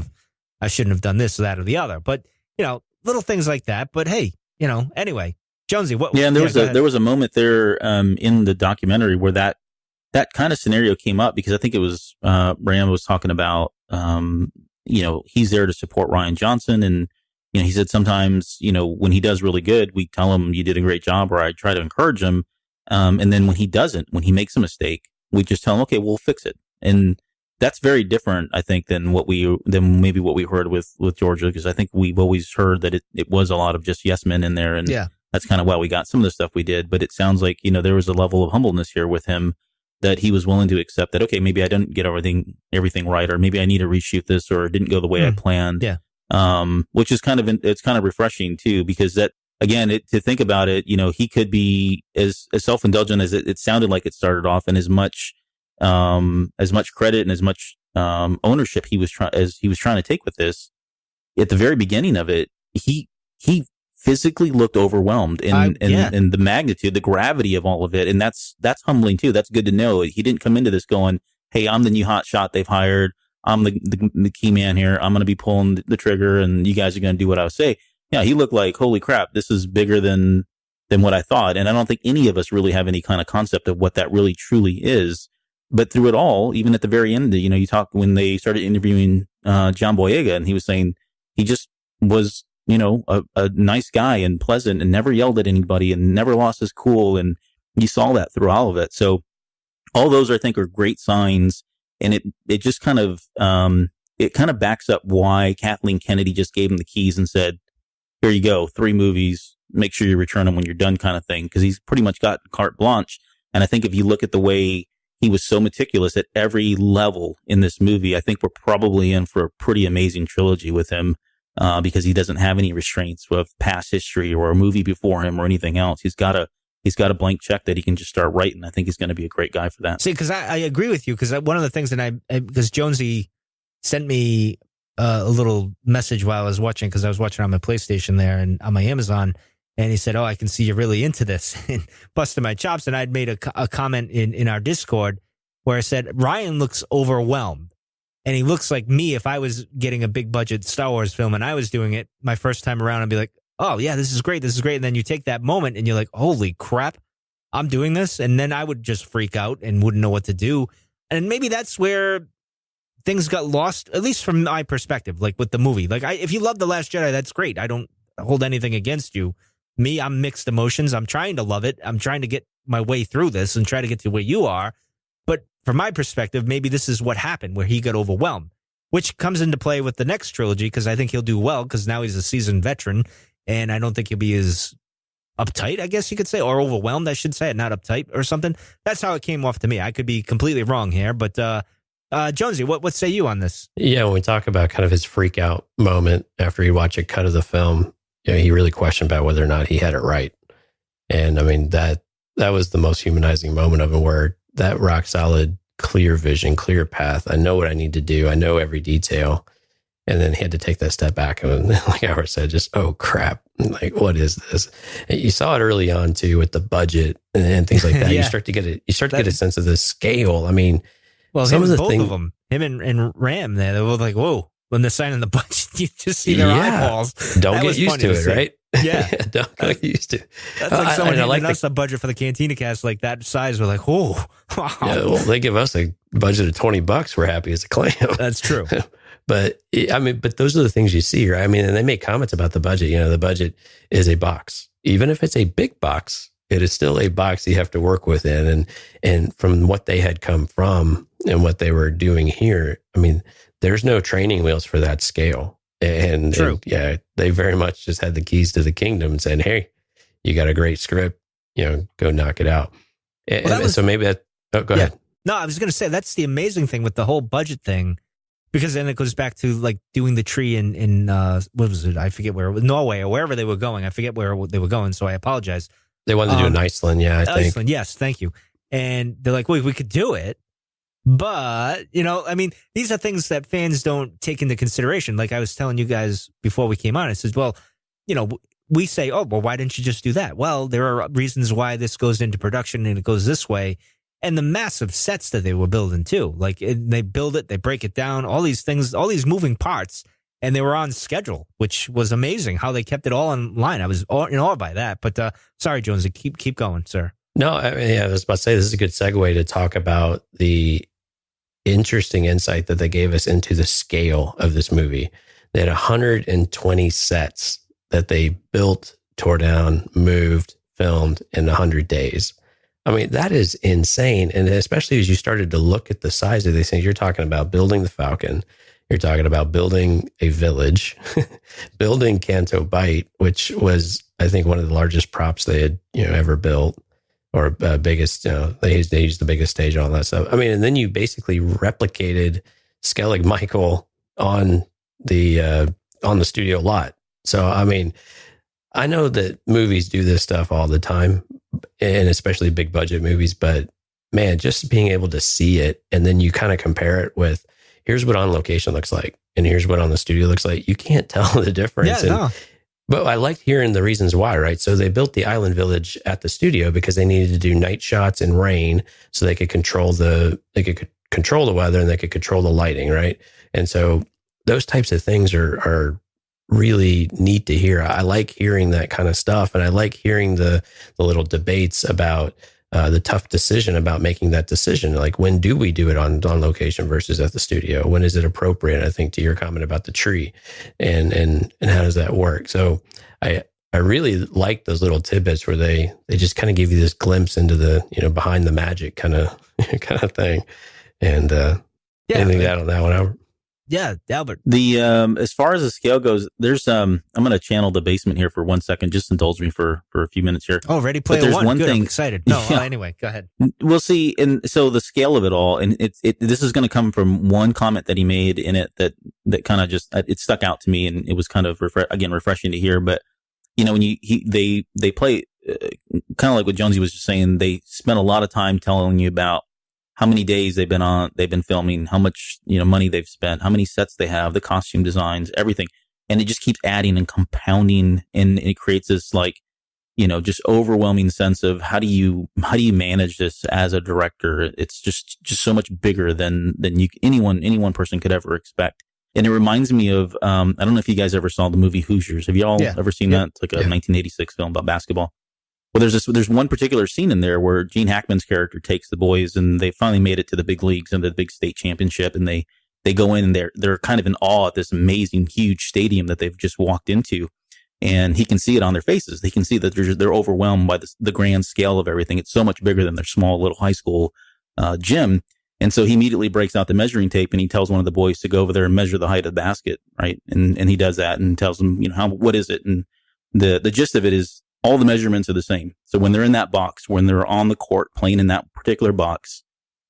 have done this or that or the other. But, little things like that. But hey, anyway, Jonesy, what? Yeah, and there was a moment there in the documentary where that kind of scenario came up, because I think it was Ram was talking about, he's there to support Rian Johnson, and he said sometimes, when he does really good, we tell him you did a great job, or I try to encourage him. And then when he makes a mistake, we just tell him, okay, we'll fix it. And that's very different, I think, than maybe what we heard with Georgia, because I think we've always heard that it was a lot of just yes men in there. And that's kind of why we got some of the stuff we did. But it sounds like, there was a level of humbleness here with him. that he was willing to accept that, okay, maybe I didn't get everything right, or maybe I need to reshoot this, or it didn't go the way I planned. Yeah. Which is it's kind of refreshing too, because that, again, to think about it, he could be as self-indulgent as it sounded like it started off, and as much credit and as much ownership he was trying to take with this. At the very beginning of it, he physically looked overwhelmed in the magnitude, the gravity of all of it, and that's humbling too. That's good to know. He didn't come into this going, "Hey, I'm the new hot shot they've hired. I'm the key man here. I'm going to be pulling the trigger, and you guys are going to do what I say." Yeah, he looked like, holy crap, this is bigger than what I thought. And I don't think any of us really have any kind of concept of what that really truly is. But through it all, even at the very end, you talk when they started interviewing John Boyega, and he was saying he just was, a nice guy and pleasant and never yelled at anybody and never lost his cool. And you saw that through all of it. So all those, I think, are great signs. And it just kind of backs up why Kathleen Kennedy just gave him the keys and said, "Here you go, 3 movies, make sure you return them when you're done," kind of thing. Because he's pretty much got carte blanche. And I think if you look at the way he was so meticulous at every level in this movie, I think we're probably in for a pretty amazing trilogy with him, because he doesn't have any restraints of past history or a movie before him or anything else. He's got a blank check that he can just start writing. I think he's going to be a great guy for that. See, because I agree with you, because one of the things because Jonesy sent me a little message while I was watching, because I was watching on my PlayStation there and on my Amazon, and he said, "Oh, I can see you're really into this," and busted my chops. And I'd made a comment in our Discord where I said, Ryan looks overwhelmed, and he looks like me if I was getting a big budget Star Wars film and I was doing it my first time around, and be like, "Oh yeah, this is great. And then you take that moment and you're like, holy crap, I'm doing this. And then I would just freak out and wouldn't know what to do. And maybe that's where things got lost, at least from my perspective, like with the movie. Like, if you love The Last Jedi, that's great. I don't hold anything against you. Me, I'm mixed emotions. I'm trying to love it. I'm trying to get my way through this and try to get to where you are. But from my perspective, maybe this is what happened, where he got overwhelmed, which comes into play with the next trilogy, because I think he'll do well, because now he's a seasoned veteran. And I don't think he'll be as uptight, I guess you could say, or overwhelmed, I should say, not uptight or something. That's how it came off to me. I could be completely wrong here, but Jonesy, what say you on this? Yeah, when we talk about kind of his freak out moment after he watched a cut of the film, he really questioned about whether or not he had it right. And I mean, that was the most humanizing moment of it, where that rock solid, clear vision, clear path. I know what I need to do. I know every detail. And then he had to take that step back. And like Howard said, just, oh crap. Like, what is this? And you saw it early on too, with the budget and things like that. Yeah. You start to get a sense of the scale. I mean, well, some of the both of them, him and Ram there, they were like, whoa, when they're signing the budget, you just see their eyeballs. Don't get used to it, right? Yeah. Don't get used to it. That's like someone handing us a budget for the Cantina Cast like that size. We're like, oh, wow. Yeah, well, they give us a budget of $20. We're happy as a clam. That's true. But those are the things you see, right? I mean, and they make comments about the budget. The budget is a box. Even if it's a big box, it is still a box you have to work within. And from what they had come from and what they were doing here, I mean, there's no training wheels for that scale. And yeah, they very much just had the keys to the kingdom and said, "Hey, you got a great script, go knock it out." So maybe that. Oh, go ahead. No, I was going to say that's the amazing thing with the whole budget thing, because then it goes back to like doing the tree in what was it? I forget where it was, Norway or wherever they were going. I forget where they were going, so I apologize. They wanted to do it in Iceland, yeah, I think. Iceland, yes, thank you. And they're like, "Wait, we could do it." But, I mean, these are things that fans don't take into consideration. Like I was telling you guys before we came on, I said, well, we say, "Oh, well, why didn't you just do that?" Well, there are reasons why this goes into production and it goes this way. And the massive sets that they were building too. Like they build it, they break it down, all these things, all these moving parts, and they were on schedule, which was amazing how they kept it all in line. I was in awe by that. But sorry, Jonesy, keep going, sir. No, I was about to say, this is a good segue to talk about the interesting insight that they gave us into the scale of this movie. They had 120 sets that they built, tore down, moved, filmed in 100 days. I mean, that is insane. And especially as you started to look at the size of these things, you're talking about building the Falcon. You're talking about building a village, building Canto Bight, which was, I think, one of the largest props they had ever built. or biggest, they use the biggest stage and all that stuff. I mean, and then you basically replicated Skellig Michael on the studio lot. So, I mean, I know that movies do this stuff all the time, and especially big budget movies, but man, just being able to see it and then you kind of compare it with, here's what on location looks like and here's what on the studio looks like. You can't tell the difference. But I liked hearing the reasons why, right? So they built the island village at the studio because they needed to do night shots in rain so they could control the weather and they could control the lighting, right? And so those types of things are really neat to hear. I like hearing that kind of stuff, and I like hearing the little debates about the tough decision about making that decision. Like, when do we do it on location versus at the studio? When is it appropriate? I think to your comment about the tree and how does that work? So I really like those little tidbits where they just kind of give you this glimpse into the, behind the magic kind of thing. And anything to add on that one, Albert? Yeah, Albert. The as far as the scale goes, there's I'm going to channel the basement here for 1 second. Just indulge me for a few minutes here. Oh, Ready Player there's One. one Good, thing. I'm excited. No, Yeah. Anyway, go ahead. We'll see. And so the scale of it all, and this is going to come from one comment that he made in it that kind of just it stuck out to me, and it was kind of refreshing to hear. But when they play kind of like what Jonesy was just saying, they spent a lot of time telling you about how many days they've been filming, how much, money they've spent, how many sets they have, the costume designs, everything. And it just keeps adding and compounding, and it creates this just overwhelming sense of how do you manage this as a director? It's just so much bigger than any one person could ever expect. And it reminds me of, I don't know if you guys ever saw the movie Hoosiers. Have you all ever seen that? It's like a 1986 film about basketball. Well, there's one particular scene in there where Gene Hackman's character takes the boys, and they finally made it to the big leagues and the big state championship, and they go in and they're kind of in awe at this amazing, huge stadium that they've just walked into, and he can see it on their faces. They can see that they're overwhelmed by the grand scale of everything. It's so much bigger than their small little high school gym, and so he immediately breaks out the measuring tape and he tells one of the boys to go over there and measure the height of the basket, right? And he does that and tells them, what is it? And the gist of it is, all the measurements are the same. So when they're in that box, when they're on the court playing in that particular box,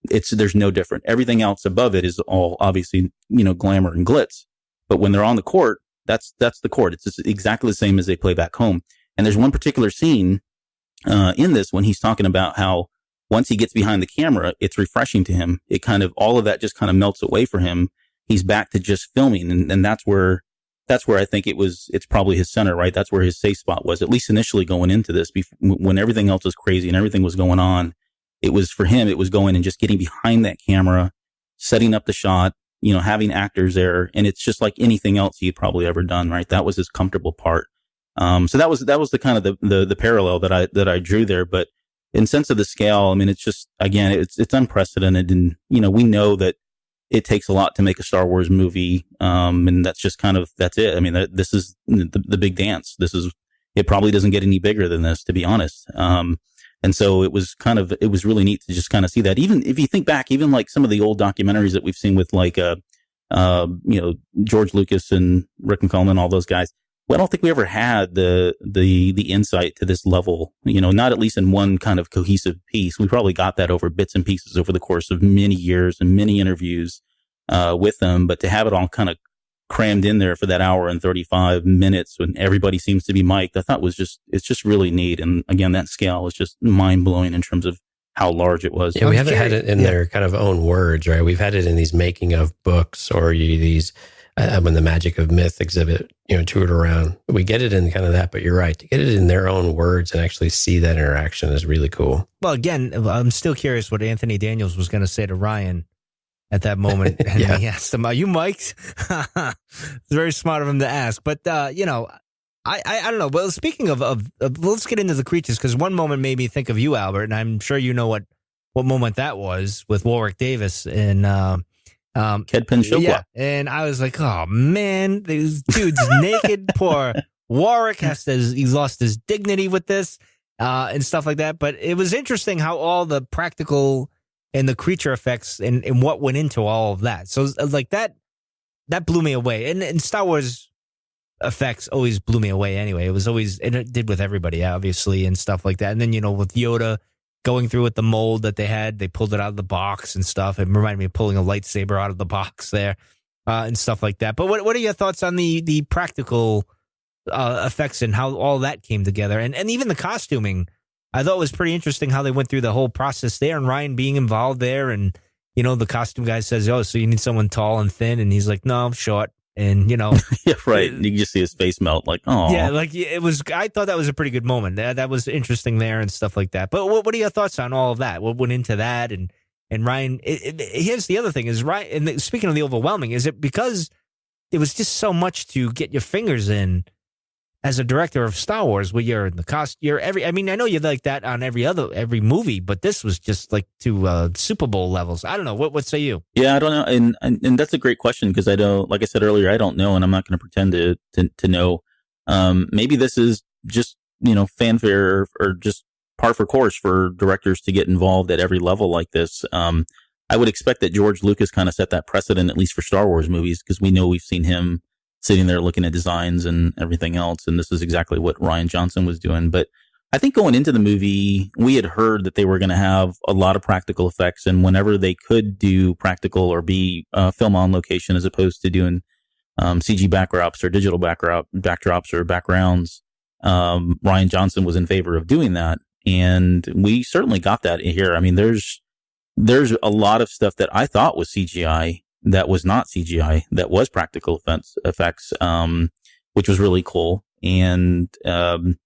there's no different. Everything else above it is all obviously, glamour and glitz. But when they're on the court, that's the court. It's just exactly the same as they play back home. And there's one particular scene, in this when he's talking about how once he gets behind the camera, it's refreshing to him. All of that just kind of melts away for him. He's back to just filming. And that's where I think it's probably his center, right? That's where his safe spot was, at least initially going into this, when everything else was crazy and everything was going on. It was for him, it was going and just getting behind that camera, setting up the shot, having actors there. And it's just like anything else he'd probably ever done, right? That was his comfortable part. So that was the kind of the parallel that I drew there. But in sense of the scale, I mean, it's just, again, it's unprecedented. And, we know that it takes a lot to make a Star Wars movie. And that's just that's it. I mean, this is the big dance. It probably doesn't get any bigger than this, to be honest. And so it was really neat to just kind of see that. Even if you think back, even like some of the old documentaries that we've seen with like, George Lucas and Rick McCallum and all those guys. Well, I don't think we ever had the insight to this level, not at least in one kind of cohesive piece. We probably got that over bits and pieces over the course of many years and many interviews with them. But to have it all kind of crammed in there for that hour and 35 minutes when everybody seems to be mic'd, I thought it's just really neat. And again, that scale is just mind blowing in terms of how large it was. Yeah, we haven't had it in their kind of own words, right? We've had it in these making of books or these when the Magic of Myth exhibit, toured around. We get it in kind of that, but you're right. To get it in their own words and actually see that interaction is really cool. Well, again, I'm still curious what Anthony Daniels was going to say to Ryan at that moment. And he asked him, "Are you mic'd?" It's very smart of him to ask. But, I don't know. Well, speaking of let's get into the creatures, because one moment made me think of you, Albert, and I'm sure you know what moment that was with Warwick Davis and Kedpin Shokwa. Yeah, and I was like, oh man, this dude's naked. Poor Warwick he's lost his dignity with this and stuff like that. But it was interesting how all the practical and the creature effects and what went into all of that. So like that blew me away. And Star Wars effects always blew me away anyway. It was always, and it did with everybody, obviously, and stuff like that. And then, with Yoda going through with the mold that they had. They pulled it out of the box and stuff. It reminded me of pulling a lightsaber out of the box there and stuff like that. But what are your thoughts on the practical effects and how all that came together? And even the costuming, I thought was pretty interesting how they went through the whole process there, and Ryan being involved there. And, you know, the costume guy says, oh, so you need someone tall and thin? And he's like, no, I'm short. And, you know, yeah, right. You can just see his face melt like, oh, yeah, like it was. I thought that was a pretty good moment. That was interesting there and stuff like that. But what are your thoughts on all of that? What went into that? And Ryan, here's the other thing is Ryan. And speaking of the overwhelming, is it because it was just so much to get your fingers in as a director of Star Wars, where you're in the cost, I mean, I know you're like that on every movie, but this was just like to Super Bowl levels. I don't know. What say you? Yeah, I don't know, and that's a great question because I don't, like I said earlier, I don't know, and I'm not going to pretend to know. Maybe this is just, you know, fanfare or just par for course for directors to get involved at every level like this. I would expect that George Lucas kind of set that precedent, at least for Star Wars movies, because we know we've seen him sitting there looking at designs and everything else. And this is exactly what Rian Johnson was doing. But I think going into the movie, we had heard that they were going to have a lot of practical effects. And whenever they could do practical or be film on location, as opposed to doing CG backdrops or digital backdrops or backgrounds, Rian Johnson was in favor of doing that. And we certainly got that here. I mean, there's a lot of stuff that I thought was CGI that was not CGI, that was practical effects, which was really cool. And, like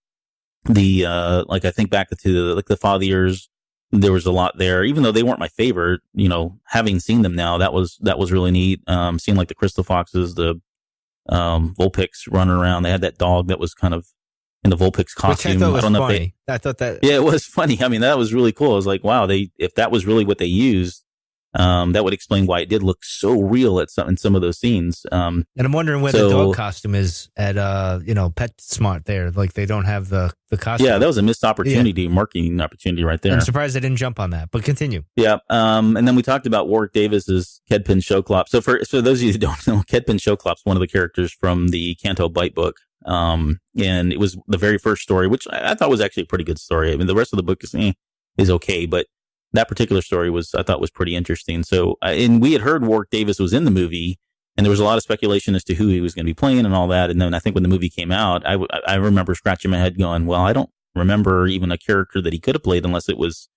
I think back to the father years, there was a lot there, even though they weren't my favorite, you know, having seen them now, that was really neat. Seeing like the Crystal Foxes, the, Vulpix running around. They had that dog that was kind of in the Vulpix costume. Which I thought was don't know funny. if I thought that. Yeah, it was funny. I mean, that was really cool. I was like, wow, if that was really what they used, that would explain why it did look so real in some of those scenes. And I'm wondering where the dog costume is at, PetSmart there. Like they don't have the costume. Yeah, that was a missed opportunity, marketing opportunity right there. I'm surprised they didn't jump on that, but continue. Yeah. And then we talked about Warwick Davis's Kedpin Showclop. So for those of you who don't know, Kedpin Showclop's one of the characters from the Canto Bight book. And it was the very first story, which I thought was actually a pretty good story. I mean, the rest of the book is okay, but that particular story I thought was pretty interesting. So, and we had heard Warwick Davis was in the movie, and there was a lot of speculation as to who he was going to be playing and all that. And then I think when the movie came out, I remember scratching my head going, well, I don't remember even a character that he could have played unless it was,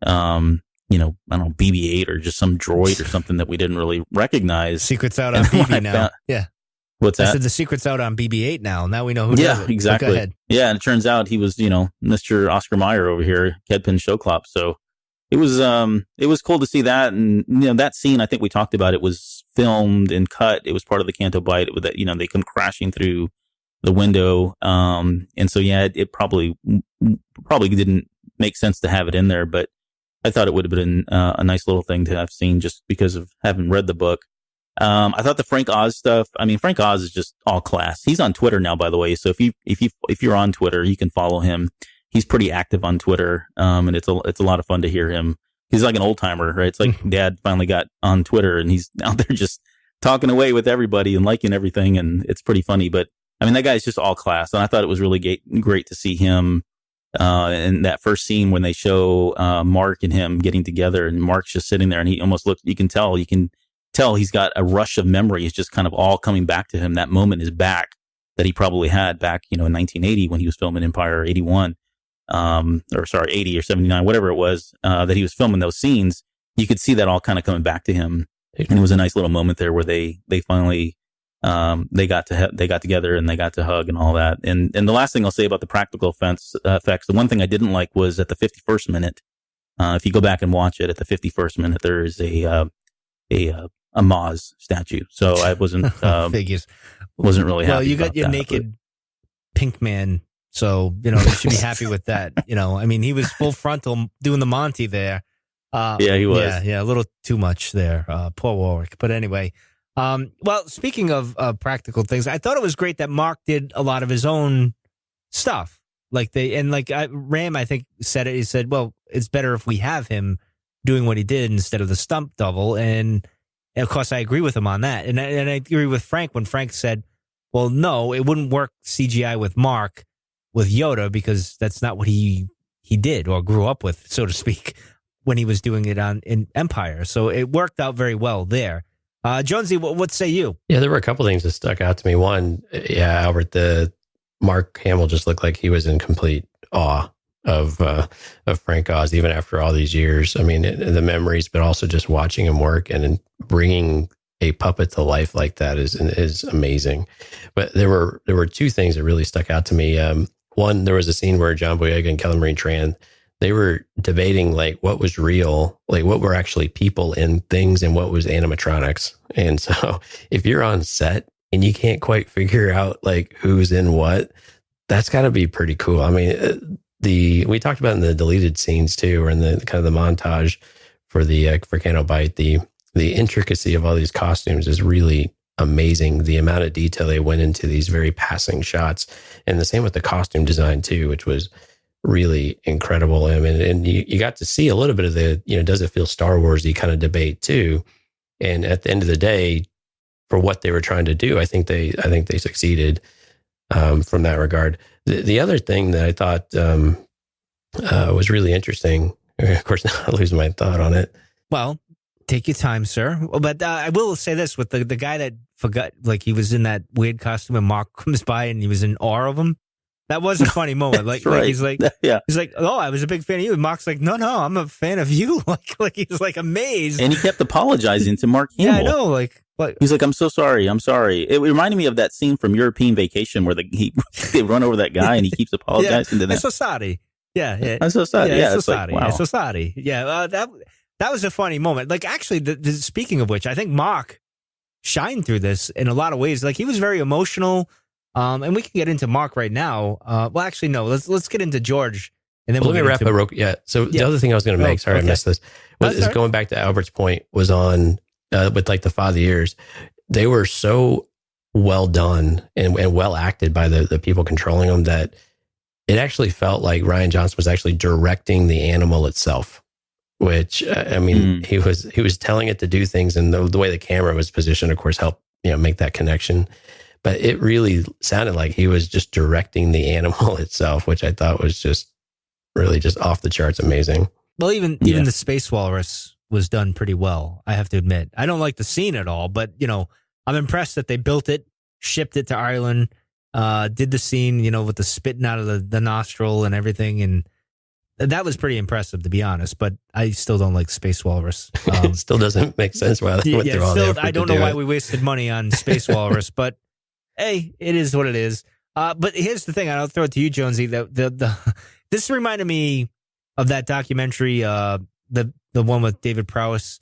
I don't know, BB-8 or just some droid or something that we didn't really recognize. Secret's out on BB now. Yeah. What's that? I said the secret's out on BB-8 now. Now we know who does it. Yeah, exactly. Go ahead. Yeah, and it turns out he was, Mr. Oscar Mayer over here, Kedpin Showclop. So it was cool to see that. And, that scene, I think we talked about, it was filmed and cut. It was part of the Canto Bight. They come crashing through the window. And so, yeah, it probably didn't make sense to have it in there, but I thought it would have been a nice little thing to have seen just because of having read the book. I thought the Frank Oz stuff, Frank Oz is just all class. He's on Twitter now, by the way. So if you're on Twitter, you can follow him. He's pretty active on Twitter. And it's a lot of fun to hear him. He's like an old timer, right? It's like Dad finally got on Twitter and he's out there just talking away with everybody and liking everything. And it's pretty funny, but that guy's just all class. And I thought it was really great to see him, in that first scene when they show, Mark and him getting together, and Mark's just sitting there and he almost looks, you can tell he's got a rush of memory. It's just kind of all coming back to him. That moment is back that he probably had back, in 1980 when he was filming Empire 81, 80 or 79, whatever it was, that he was filming those scenes. You could see that all kind of coming back to him. And it was a nice little moment there where they finally, they got together and they got to hug and all that. And the last thing I'll say about the practical effects, the one thing I didn't like was at the 51st minute. If you go back and watch it at the 51st minute, there is a Maz statue. So I wasn't, figures. Wasn't really happy. Well, you got about your that, naked pink man. So, you should be happy with that. He was full frontal doing the Monty there. Yeah, he was. Yeah, a little too much there. Poor Warwick. But anyway, well, speaking of practical things, I thought it was great that Mark did a lot of his own stuff. Ram, I think, said it. He said, well, it's better if we have him doing what he did instead of the stump double. And of course, I agree with him on that. And I agree with Frank when Frank said, well, no, it wouldn't work CGI with Mark, with Yoda, because that's not what he he did or grew up with, so to speak, when he was doing it in Empire. So it worked out very well there. Jonesy, what say you? Yeah, there were a couple things that stuck out to me. One, yeah, Albert, the Mark Hamill just looked like he was in complete awe of Frank Oz, even after all these years. I mean, the memories, but also just watching him work and bringing a puppet to life like that is amazing. But there were two things that really stuck out to me. One, there was a scene where John Boyega and Kelly Marie Tran, they were debating like what was real, like what were actually people in things and what was animatronics. And so if you're on set and you can't quite figure out like who's in what, that's got to be pretty cool. I mean, we talked about in the deleted scenes too, or in the kind of the montage for Cano Bite, the intricacy of all these costumes is really amazing. The amount of detail they went into these very passing shots, and the same with the costume design too, which was really incredible. I mean, and you got to see a little bit of the, does it feel Star Warsy kind of debate too? And at the end of the day, for what they were trying to do, I think they succeeded from that regard. The other thing that I thought was really interesting, of course, now I lose my thought on it. Well, take your time, sir. But I will say this with the guy that forgot, like he was in that weird costume and Mark comes by and he was in awe of him. That was a funny moment. Like, right. like he's like, he's like, oh, I was a big fan of you. And Mark's like, no, I'm a fan of you. like he's like amazed. And he kept apologizing to Mark Hamill. Yeah, I know. Like he's like, I'm so sorry. It reminded me of that scene from European Vacation where they run over that guy and he keeps apologizing to them. I'm so sorry. Yeah. I'm so sorry. Yeah, it's so sorry. Wow. So sorry. Yeah, that was a funny moment. Like, actually, speaking of which, I think Mark shined through this in a lot of ways. Like, he was very emotional. And we can get into Mark right now. Well, actually, no. Let's get into George, and then let me wrap up. The other thing I was going to make, sorry, I missed this, is going back to Albert's point, was on with like the father years. They were so well done and well acted by the people controlling them that it actually felt like Rian Johnson was actually directing the animal itself. Which I mean, he was telling it to do things, and the way the camera was positioned, of course, helped make that connection. But it really sounded like he was just directing the animal itself, which I thought was just really just off the charts amazing. Well, even the Space Walrus was done pretty well, I have to admit. I don't like the scene at all, but, I'm impressed that they built it, shipped it to Ireland, did the scene, with the spitting out of the nostril and everything. And that was pretty impressive, to be honest. But I still don't like Space Walrus. It still doesn't make sense why they went through all the effort I don't know why we wasted money on Space Walrus, but hey, it is what it is. But here's the thing. I'll throw it to you, Jonesy. This reminded me of that documentary, the one with David Prowse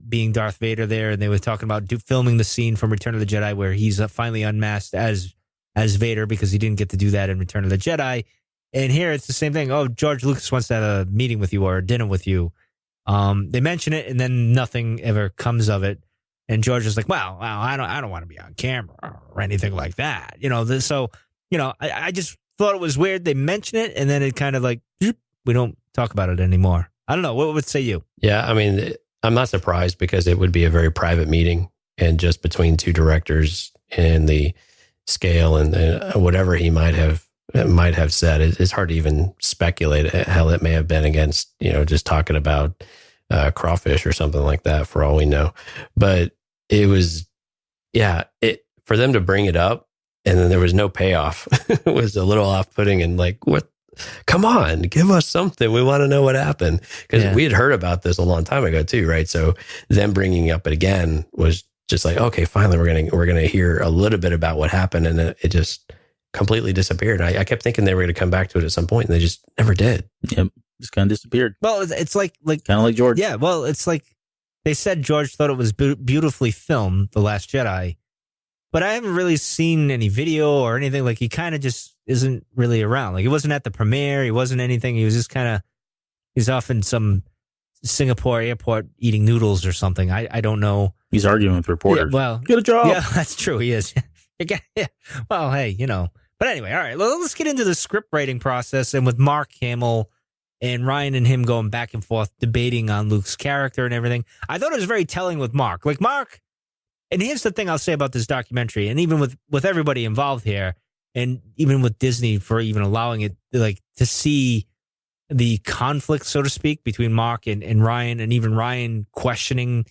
being Darth Vader there. And they were talking about filming the scene from Return of the Jedi where he's finally unmasked as Vader because he didn't get to do that in Return of the Jedi. And here it's the same thing. Oh, George Lucas wants to have a meeting with you or a dinner with you. They mention it and then nothing ever comes of it. And George is like, well, I don't want to be on camera or anything like that. I just thought it was weird. They mention it and then it kind of like, we don't talk about it anymore. I don't know. What would say you? Yeah, I mean, I'm not surprised because it would be a very private meeting and just between two directors and the scale and whatever he might have said. It's hard to even speculate how it may have been against, just talking about crawfish or something like that for all we know. But it was, for them to bring it up and then there was no payoff it was a little off-putting and like, what? Come on, give us something. We want to know what happened. Because we had heard about this a long time ago too, right? So them bringing up it again was just like, okay, finally we're gonna hear a little bit about what happened, and it just completely disappeared. I kept thinking they were going to come back to it at some point, and they just never did. Yep, just kind of disappeared. Well, it's like kind of like George. Yeah, well, it's like they said George thought it was beautifully filmed, The Last Jedi, but I haven't really seen any video or anything. Like he kind of just isn't really around. Like he wasn't at the premiere. He wasn't anything. He was just he's off in some Singapore airport eating noodles or something. I don't know. He's arguing with reporters. Yeah, well, get a job. Yeah, that's true. He is. Yeah. Well, hey, But anyway, all right, let's get into the script writing process. And with Mark Hamill and Ryan and him going back and forth, debating on Luke's character and everything, I thought it was very telling with Mark. Like Mark, and here's the thing I'll say about this documentary, and even with everybody involved here, and even with Disney for even allowing it, like to see, the conflict, so to speak, between Mark and Rian, and even Rian questioning,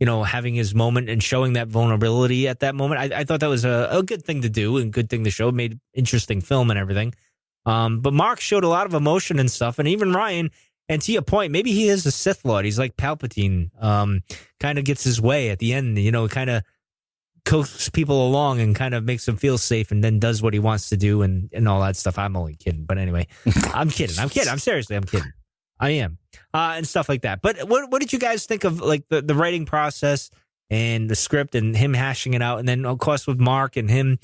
having his moment and showing that vulnerability at that moment. I thought that was a good thing to do and good thing to show. It made interesting film and everything. But Mark showed a lot of emotion and stuff, and even Rian. And to your point, maybe he is a Sith Lord. He's like Palpatine, kind of gets his way at the end, kind of coaxes people along and kind of makes them feel safe and then does what he wants to do and all that stuff. I'm only kidding. But anyway, I'm kidding. I'm seriously, I'm kidding. I am. And stuff like that. But what did you guys think of like the writing process and the script and him hashing it out? And then, of course, with Mark and him.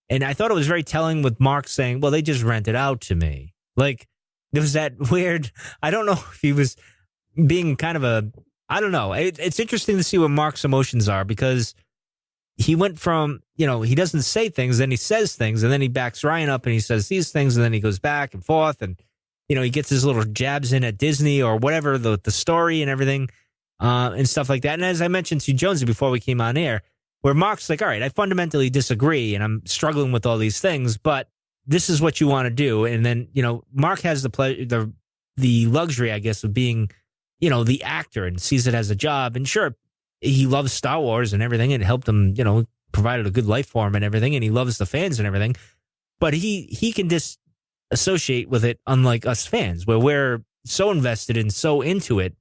And I thought it was very telling with Mark saying, well, they just rent it out to me. Like, there was that weird, I don't know if he was being kind of I don't know. It's interesting to see what Mark's emotions are, because he went from, he doesn't say things, then he says things, and then he backs Rian up and he says these things, and then he goes back and forth, and, he gets his little jabs in at Disney or whatever, the story and everything, and stuff like that. And as I mentioned to Jonesy before we came on air, where Mark's like, all right, I fundamentally disagree and I'm struggling with all these things, but this is what you want to do. And then, Mark has the luxury, I guess, of being, the actor and sees it as a job. And sure, he loves Star Wars and everything, and it helped him, provided a good life for him and everything. And he loves the fans and everything, but he can disassociate with it, unlike us fans, where we're so invested and so into it.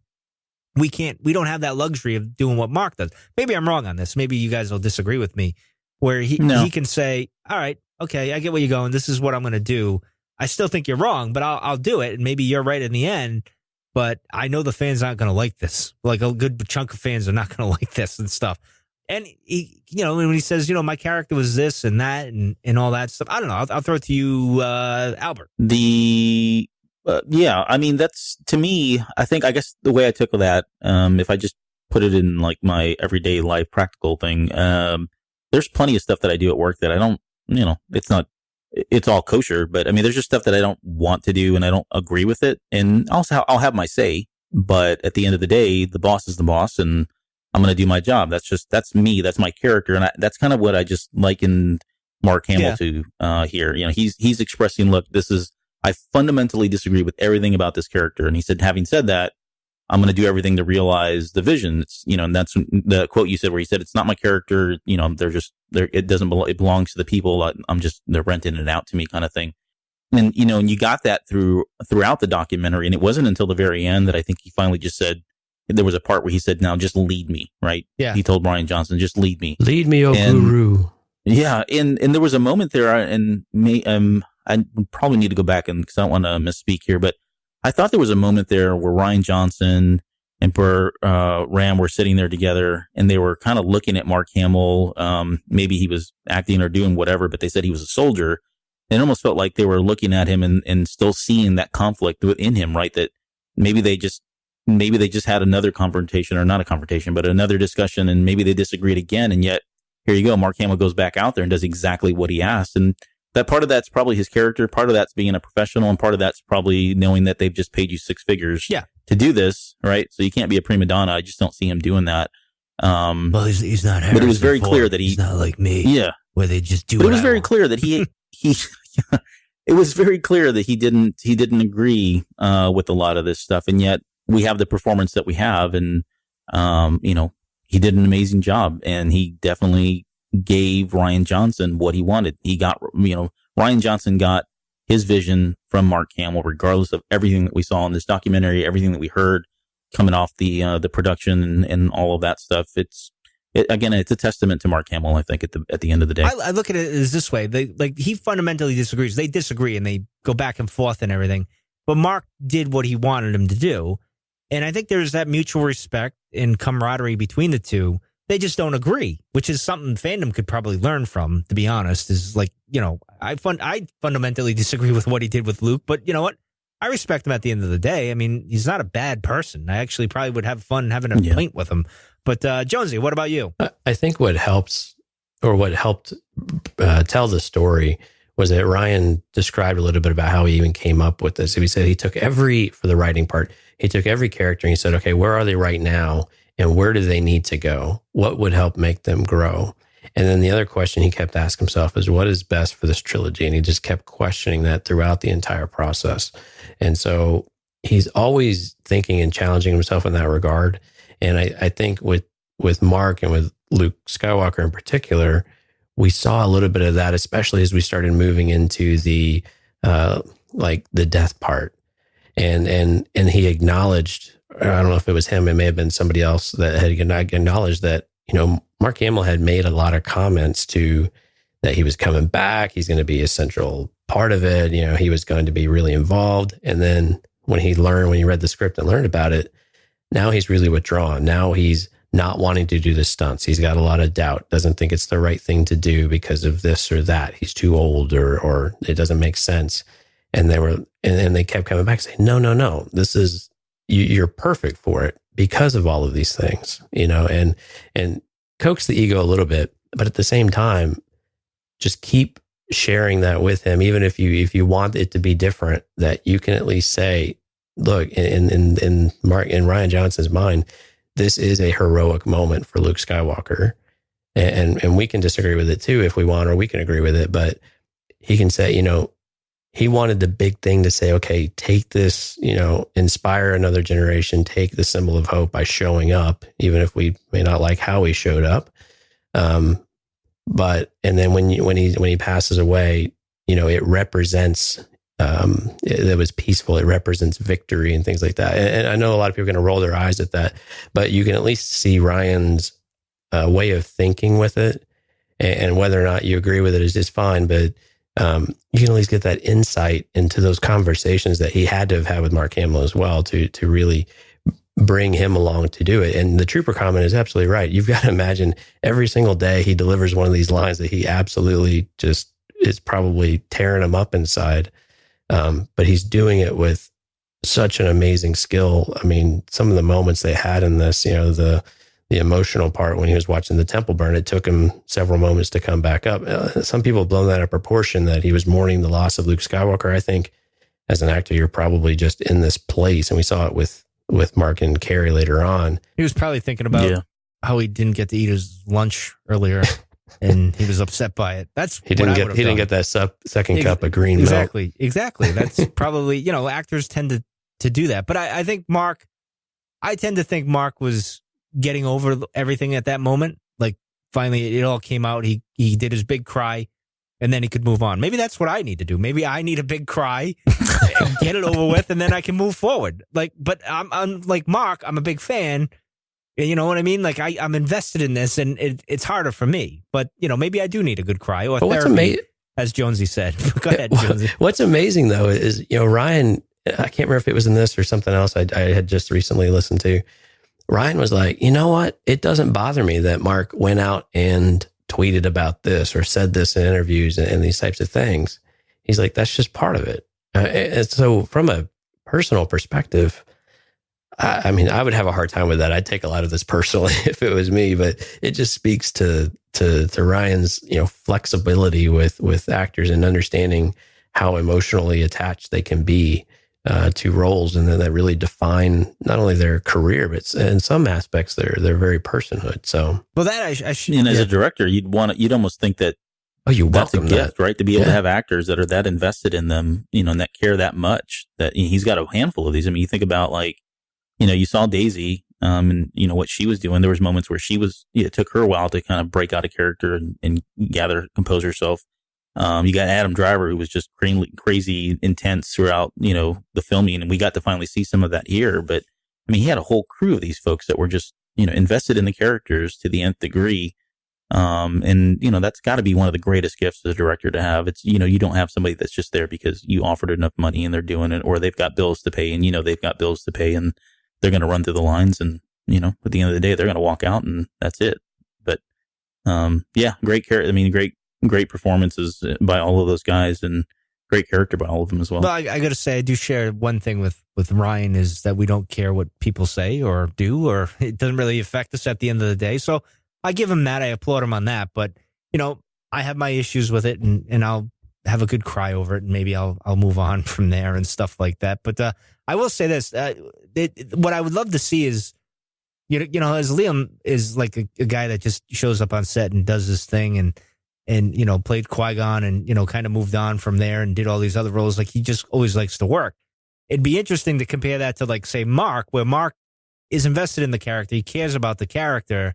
We don't have that luxury of doing what Mark does. Maybe I'm wrong on this. Maybe you guys will disagree with me, where he can say, all right, okay, I get where you're going. This is what I'm going to do. I still think you're wrong, but I'll do it. And maybe you're right in the end, but I know the fans aren't going to like this. Like, a good chunk of fans are not going to like this and stuff. And he, when he says, my character was this and that and all that stuff, I don't know. I'll throw it to you, Albert. Yeah, I mean, that's, to me, I guess the way I took that, if I just put it in like my everyday life practical thing, there's plenty of stuff that I do at work that I don't, it's all kosher, but I mean, there's just stuff that I don't want to do and I don't agree with it. And also I'll have my say, but at the end of the day, the boss is the boss and I'm going to do my job. That's me. That's my character. And that's kind of what I just likened Mark Hamill to, here. He's expressing, look, I fundamentally disagree with everything about this character. And he said, having said that, I'm going to do everything to realize the vision. It's, and that's the quote you said where he said, it's not my character. It doesn't belong, it belongs to the people. They're renting it out to me, kind of thing. And, and you got that throughout the documentary. And it wasn't until the very end that I think he finally just said, there was a part where he said, now just lead me, right? Yeah. He told Rian Johnson, just lead me. Lead me, guru. Yeah. And there was a moment there, and I probably need to go back because I don't want to misspeak here, but I thought there was a moment there where Rian Johnson and Ram were sitting there together and they were kind of looking at Mark Hamill. Maybe he was acting or doing whatever, but they said he was a soldier. And it almost felt like they were looking at him and still seeing that conflict within him, right? That maybe they just had another confrontation, or not a confrontation, but another discussion, and maybe they disagreed again. And yet here you go. Mark Hamill goes back out there and does exactly what he asked. And that part of that's probably his character. Part of that's being a professional, and part of that's probably knowing that they've just paid you six figures to do this, right? So you can't be a prima donna. I just don't see him doing that. Well, he's not. But it was very clear that he's not like me. Yeah, where they just do. But it was very clear that he. It was very clear that he didn't agree with a lot of this stuff, and yet we have the performance that we have, and he did an amazing job, and he definitely gave Rian Johnson what he wanted. He got, Rian Johnson got his vision from Mark Hamill, regardless of everything that we saw in this documentary, everything that we heard coming off the production and all of that stuff. It's a testament to Mark Hamill, I think, at the end of the day. I look at it as this way. He fundamentally disagrees. They disagree and they go back and forth and everything. But Mark did what he wanted him to do. And I think there's that mutual respect and camaraderie between the two. They just don't agree, which is something fandom could probably learn from, to be honest. Is like, I fundamentally disagree with what he did with Luke, but you know what? I respect him at the end of the day. I mean, he's not a bad person. I actually probably would have fun having a pint with him. But Jonesy, what about you? I think what helped tell the story was that Rian described a little bit about how he even came up with this. He said he took for the writing part, he took every character and he said, okay, where are they right now? And where do they need to go? What would help make them grow? And then the other question he kept asking himself is, what is best for this trilogy? And he just kept questioning that throughout the entire process. And so he's always thinking and challenging himself in that regard. And I think with Mark and with Luke Skywalker in particular, we saw a little bit of that, especially as we started moving into the like the death part. And he acknowledged, I don't know if it was him, it may have been somebody else that had acknowledged that, Mark Hamill had made a lot of comments to that he was coming back. He's going to be a central part of it. He was going to be really involved. And then when he read the script and learned about it, now he's really withdrawn. Now he's not wanting to do the stunts. He's got a lot of doubt, doesn't think it's the right thing to do because of this or that. He's too old or it doesn't make sense. And they kept coming back saying, no, this is, you're perfect for it because of all of these things, and coax the ego a little bit, but at the same time, just keep sharing that with him. Even if you want it to be different, that you can at least say, look, in Mark and Rian Johnson's mind, this is a heroic moment for Luke Skywalker. And we can disagree with it too, if we want, or we can agree with it, but he can say, he wanted the big thing to say, okay, take this, inspire another generation, take the symbol of hope by showing up, even if we may not like how he showed up. But, and then when he passes away, it represents, it was peaceful. It represents victory and things like that. And I know a lot of people are going to roll their eyes at that, but you can at least see Ryan's way of thinking with it, and whether or not you agree with it is just fine. But you can at least get that insight into those conversations that he had to have had with Mark Hamill as well to really bring him along to do it. And the trooper comment is absolutely right. You've got to imagine every single day he delivers one of these lines that he absolutely just is probably tearing him up inside. But he's doing it with such an amazing skill. I mean, some of the moments they had in this, the emotional part when he was watching the temple burn, it took him several moments to come back up. Some people have blown that out of proportion, that he was mourning the loss of Luke Skywalker. I think as an actor, you're probably just in this place. And we saw it with Mark and Carrie later on. He was probably thinking about how he didn't get to eat his lunch earlier, and he was upset by it. He didn't get that second cup of green milk. Exactly. That's probably, actors tend to do that. But I tend to think Mark was getting over everything at that moment. Like, finally it all came out. He did his big cry, and then he could move on. Maybe that's what I need to do. Maybe I need a big cry and get it over with, and then I can move forward. But I'm like Mark, I'm a big fan. You know what I mean? Like, I'm invested in this, and it's harder for me. But, maybe I do need a good cry or therapy, as Jonesy said. Go ahead, Jonesy. What's amazing, though, is, Ryan, I can't remember if it was in this or something else I had just recently listened to. Ryan was like, you know what? It doesn't bother me that Mark went out and tweeted about this or said this in interviews and these types of things. He's like, that's just part of it. And so from a personal perspective, I mean, I would have a hard time with that. I'd take a lot of this personally if it was me, but it just speaks to Ryan's, flexibility with actors and understanding how emotionally attached they can be to roles, and then that really define not only their career, but in some aspects their very personhood. So, well, that I should. And as a director, you'd almost think that that's a gift, right? To be able to have actors that are that invested in them, and that care that much. That he's got a handful of these. I mean, you think about you saw Daisy, and what she was doing. There was moments where she was. It took her a while to kind of break out a character and compose herself. You got Adam Driver, who was just crazy intense throughout, the filming, and we got to finally see some of that here. But I mean, he had a whole crew of these folks that were just, invested in the characters to the nth degree. And that's got to be one of the greatest gifts as a director to have. It's, you don't have somebody that's just there because you offered enough money and they're doing it, or they've got bills to pay and, they've got bills to pay and they're going to run through the lines and, at the end of the day, they're going to walk out and that's it. But, great character. I mean, great performances by all of those guys and great character by all of them as well. Well, I got to say, I do share one thing with Ryan, is that we don't care what people say or do, or it doesn't really affect us at the end of the day. So I give him that. I applaud him on that. But, I have my issues with it, and I'll have a good cry over it, and maybe I'll move on from there and stuff like that. But I will say this. What I would love to see is, as Liam is like a guy that just shows up on set and does his thing and played Qui-Gon and, kind of moved on from there and did all these other roles. Like, he just always likes to work. it'd be interesting to compare that to, like, say, Mark, where Mark is invested in the character. He cares about the character.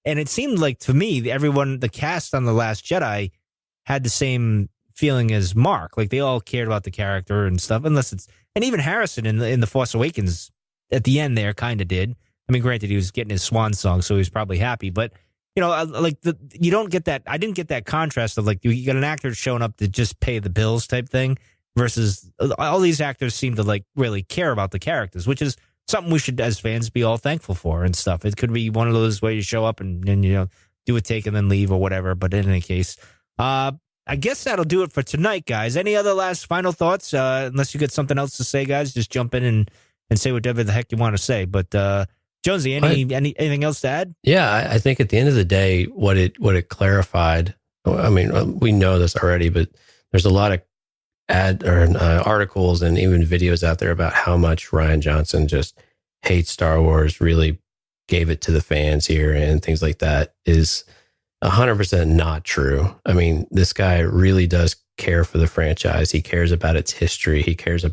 And it seemed like, to me, everyone, the cast on The Last Jedi had the same feeling as Mark. Like, they all cared about the character and stuff, and even Harrison in The Force Awakens at the end there kind of did. I mean, granted, he was getting his swan song, so he was probably happy, but you don't get that. I didn't get that contrast of, like, you got an actor showing up to just pay the bills type thing versus all these actors seem to, like, really care about the characters, which is something we should, as fans, be all thankful for and stuff. It could be one of those where you show up and do a take and then leave or whatever. But in any case, I guess that'll do it for tonight, guys. Any other last final thoughts? Unless you got something else to say, guys, just jump in and say whatever the heck you want to say. But Jonesy, anything else to add? Yeah, I think at the end of the day, what it clarified. I mean, we know this already, but there's a lot of articles and even videos out there about how much Rian Johnson just hates Star Wars. Really gave it to the fans here and things like that is 100% not true. I mean, this guy really does care for the franchise. He cares about its history. He cares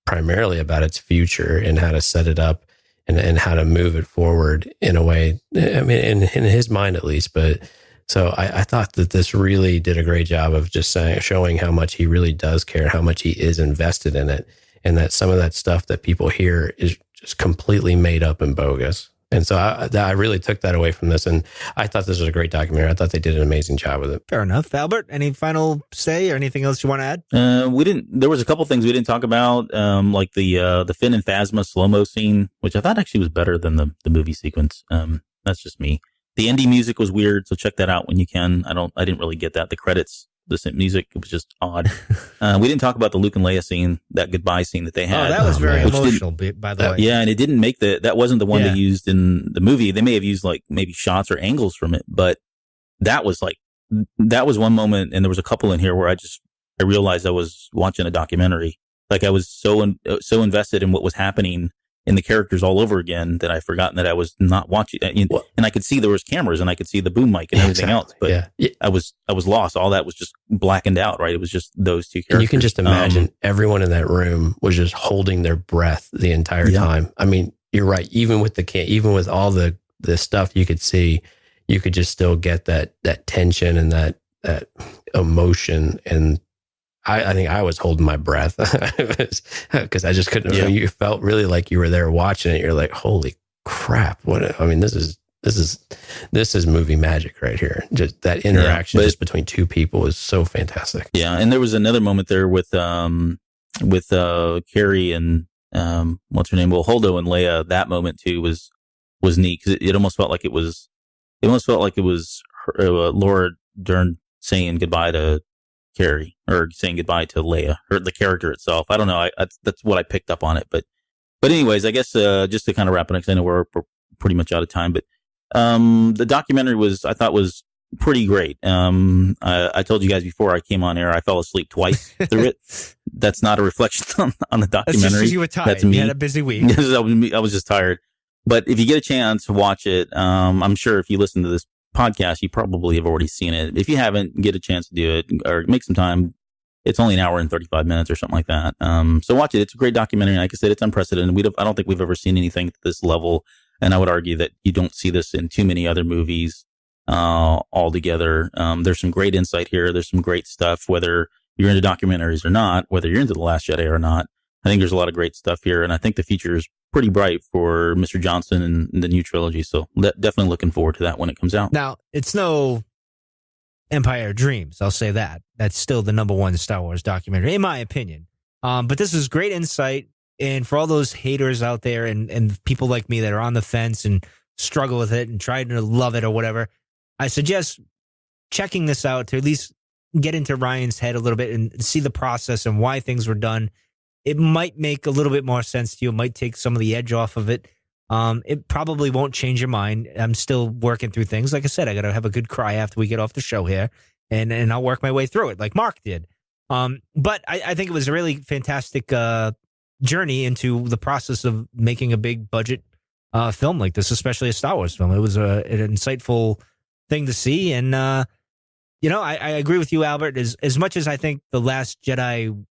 primarily about its future and how to set it up and how to move it forward in a way, I mean, in his mind at least. But so I thought that this really did a great job of just showing how much he really does care, how much he is invested in it, and that some of that stuff that people hear is just completely made up and bogus. And so I really took that away from this, and I thought this was a great documentary. I thought they did an amazing job with it. Fair enough. Albert, any final say or anything else you want to add? There was a couple things we didn't talk about, like the Finn and Phasma slow-mo scene, which I thought actually was better than the movie sequence. That's just me. The indie music was weird, so check that out when you can. I didn't really get that. The credits, the music, it was just odd. We didn't talk about the Luke and Leia scene, that goodbye scene that they had. Oh, that was very emotional, by the way. Yeah, and it didn't make that wasn't the one they used in the movie. They may have used, like, maybe shots or angles from it, but that was one moment, and there was a couple in here where I realized I was watching a documentary. Like, I was so invested in what was happening in the characters all over again that I forgotten that I was not watching. And I could see there was cameras and I could see the boom mic and everything else, but I was lost. All that was just blackened out, right? It was just those two characters. And you can just imagine everyone in that room was just holding their breath the entire time. I mean, you're right. Even with all the stuff you could see, you could just still get that tension and that emotion. And I think I was holding my breath because I just couldn't. Yeah. You felt really like you were there watching it. You're like, holy crap! This is movie magic right here. Just that interaction just between two people is so fantastic. Yeah, and there was another moment there with Carrie and what's her name? Well, Holdo and Leia. That moment too was neat because it almost felt like it was Laura Dern saying goodbye to Carrie, or saying goodbye to Leia, or the character itself. I don't know. That's what I picked up on it. But anyways, I guess just to kind of wrap it up, because I know we're pretty much out of time. But the documentary I thought was pretty great. I told you guys before I came on air, I fell asleep twice through it. That's not a reflection on the documentary. That's just you were tired. That's me. You had a busy week. I was just tired. But if you get a chance to watch it, I'm sure if you listen to this podcast, you probably have already seen it. If you haven't, get a chance to do it or make some time. It's only an hour and 35 minutes or something like that. So watch it. It's a great documentary. Like I said, it's unprecedented. I don't think we've ever seen anything at this level. And I would argue that you don't see this in too many other movies altogether. There's some great insight here. There's some great stuff, whether you're into documentaries or not, whether you're into The Last Jedi or not. I think there's a lot of great stuff here. And I think the future is pretty bright for Mr. Johnson and the new trilogy. So definitely looking forward to that when it comes out. Now, it's no Empire Dreams. I'll say that. That's still the number one Star Wars documentary, in my opinion. But this is great insight. And for all those haters out there and people like me that are on the fence and struggle with it and try to love it or whatever, I suggest checking this out to at least get into Ryan's head a little bit and see the process and why things were done. It might make a little bit more sense to you. It might take some of the edge off of it. It probably won't change your mind. I'm still working through things. Like I said, I got to have a good cry after we get off the show here, and I'll work my way through it like Mark did. But I think it was a really fantastic journey into the process of making a big budget film like this, especially a Star Wars film. It was an insightful thing to see. And, I agree with you, Albert. As much as I think The Last Jedi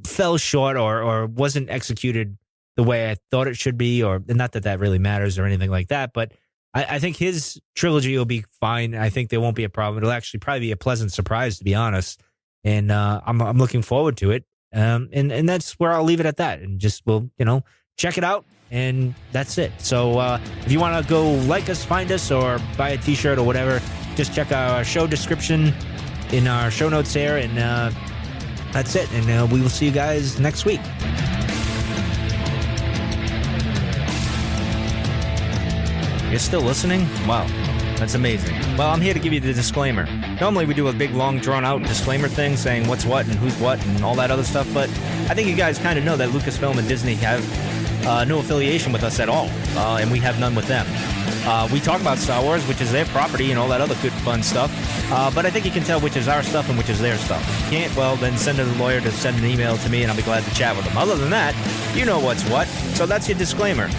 fell short or wasn't executed the way I thought it should be, or not that really matters or anything like that. But I think his trilogy will be fine. I think there won't be a problem. It'll actually probably be a pleasant surprise, to be honest. And I'm looking forward to it. And that's where I'll leave it at that. And just we'll check it out. And that's it. So if you want to go like us, find us, or buy a T-shirt or whatever, just check our show description in our show notes here. And that's it. And we will see you guys next week. You're still listening? Wow, that's amazing. Well, I'm here to give you the disclaimer. Normally we do a big, long, drawn-out disclaimer thing saying what's what and who's what and all that other stuff, but I think you guys kind of know that Lucasfilm and Disney have no affiliation with us at all, and we have none with them. We talk about Star Wars, which is their property, and all that other good, fun stuff, but I think you can tell which is our stuff and which is their stuff. If you can't, well, then send a lawyer to send an email to me, and I'll be glad to chat with them. Other than that, you know what's what, so that's your disclaimer.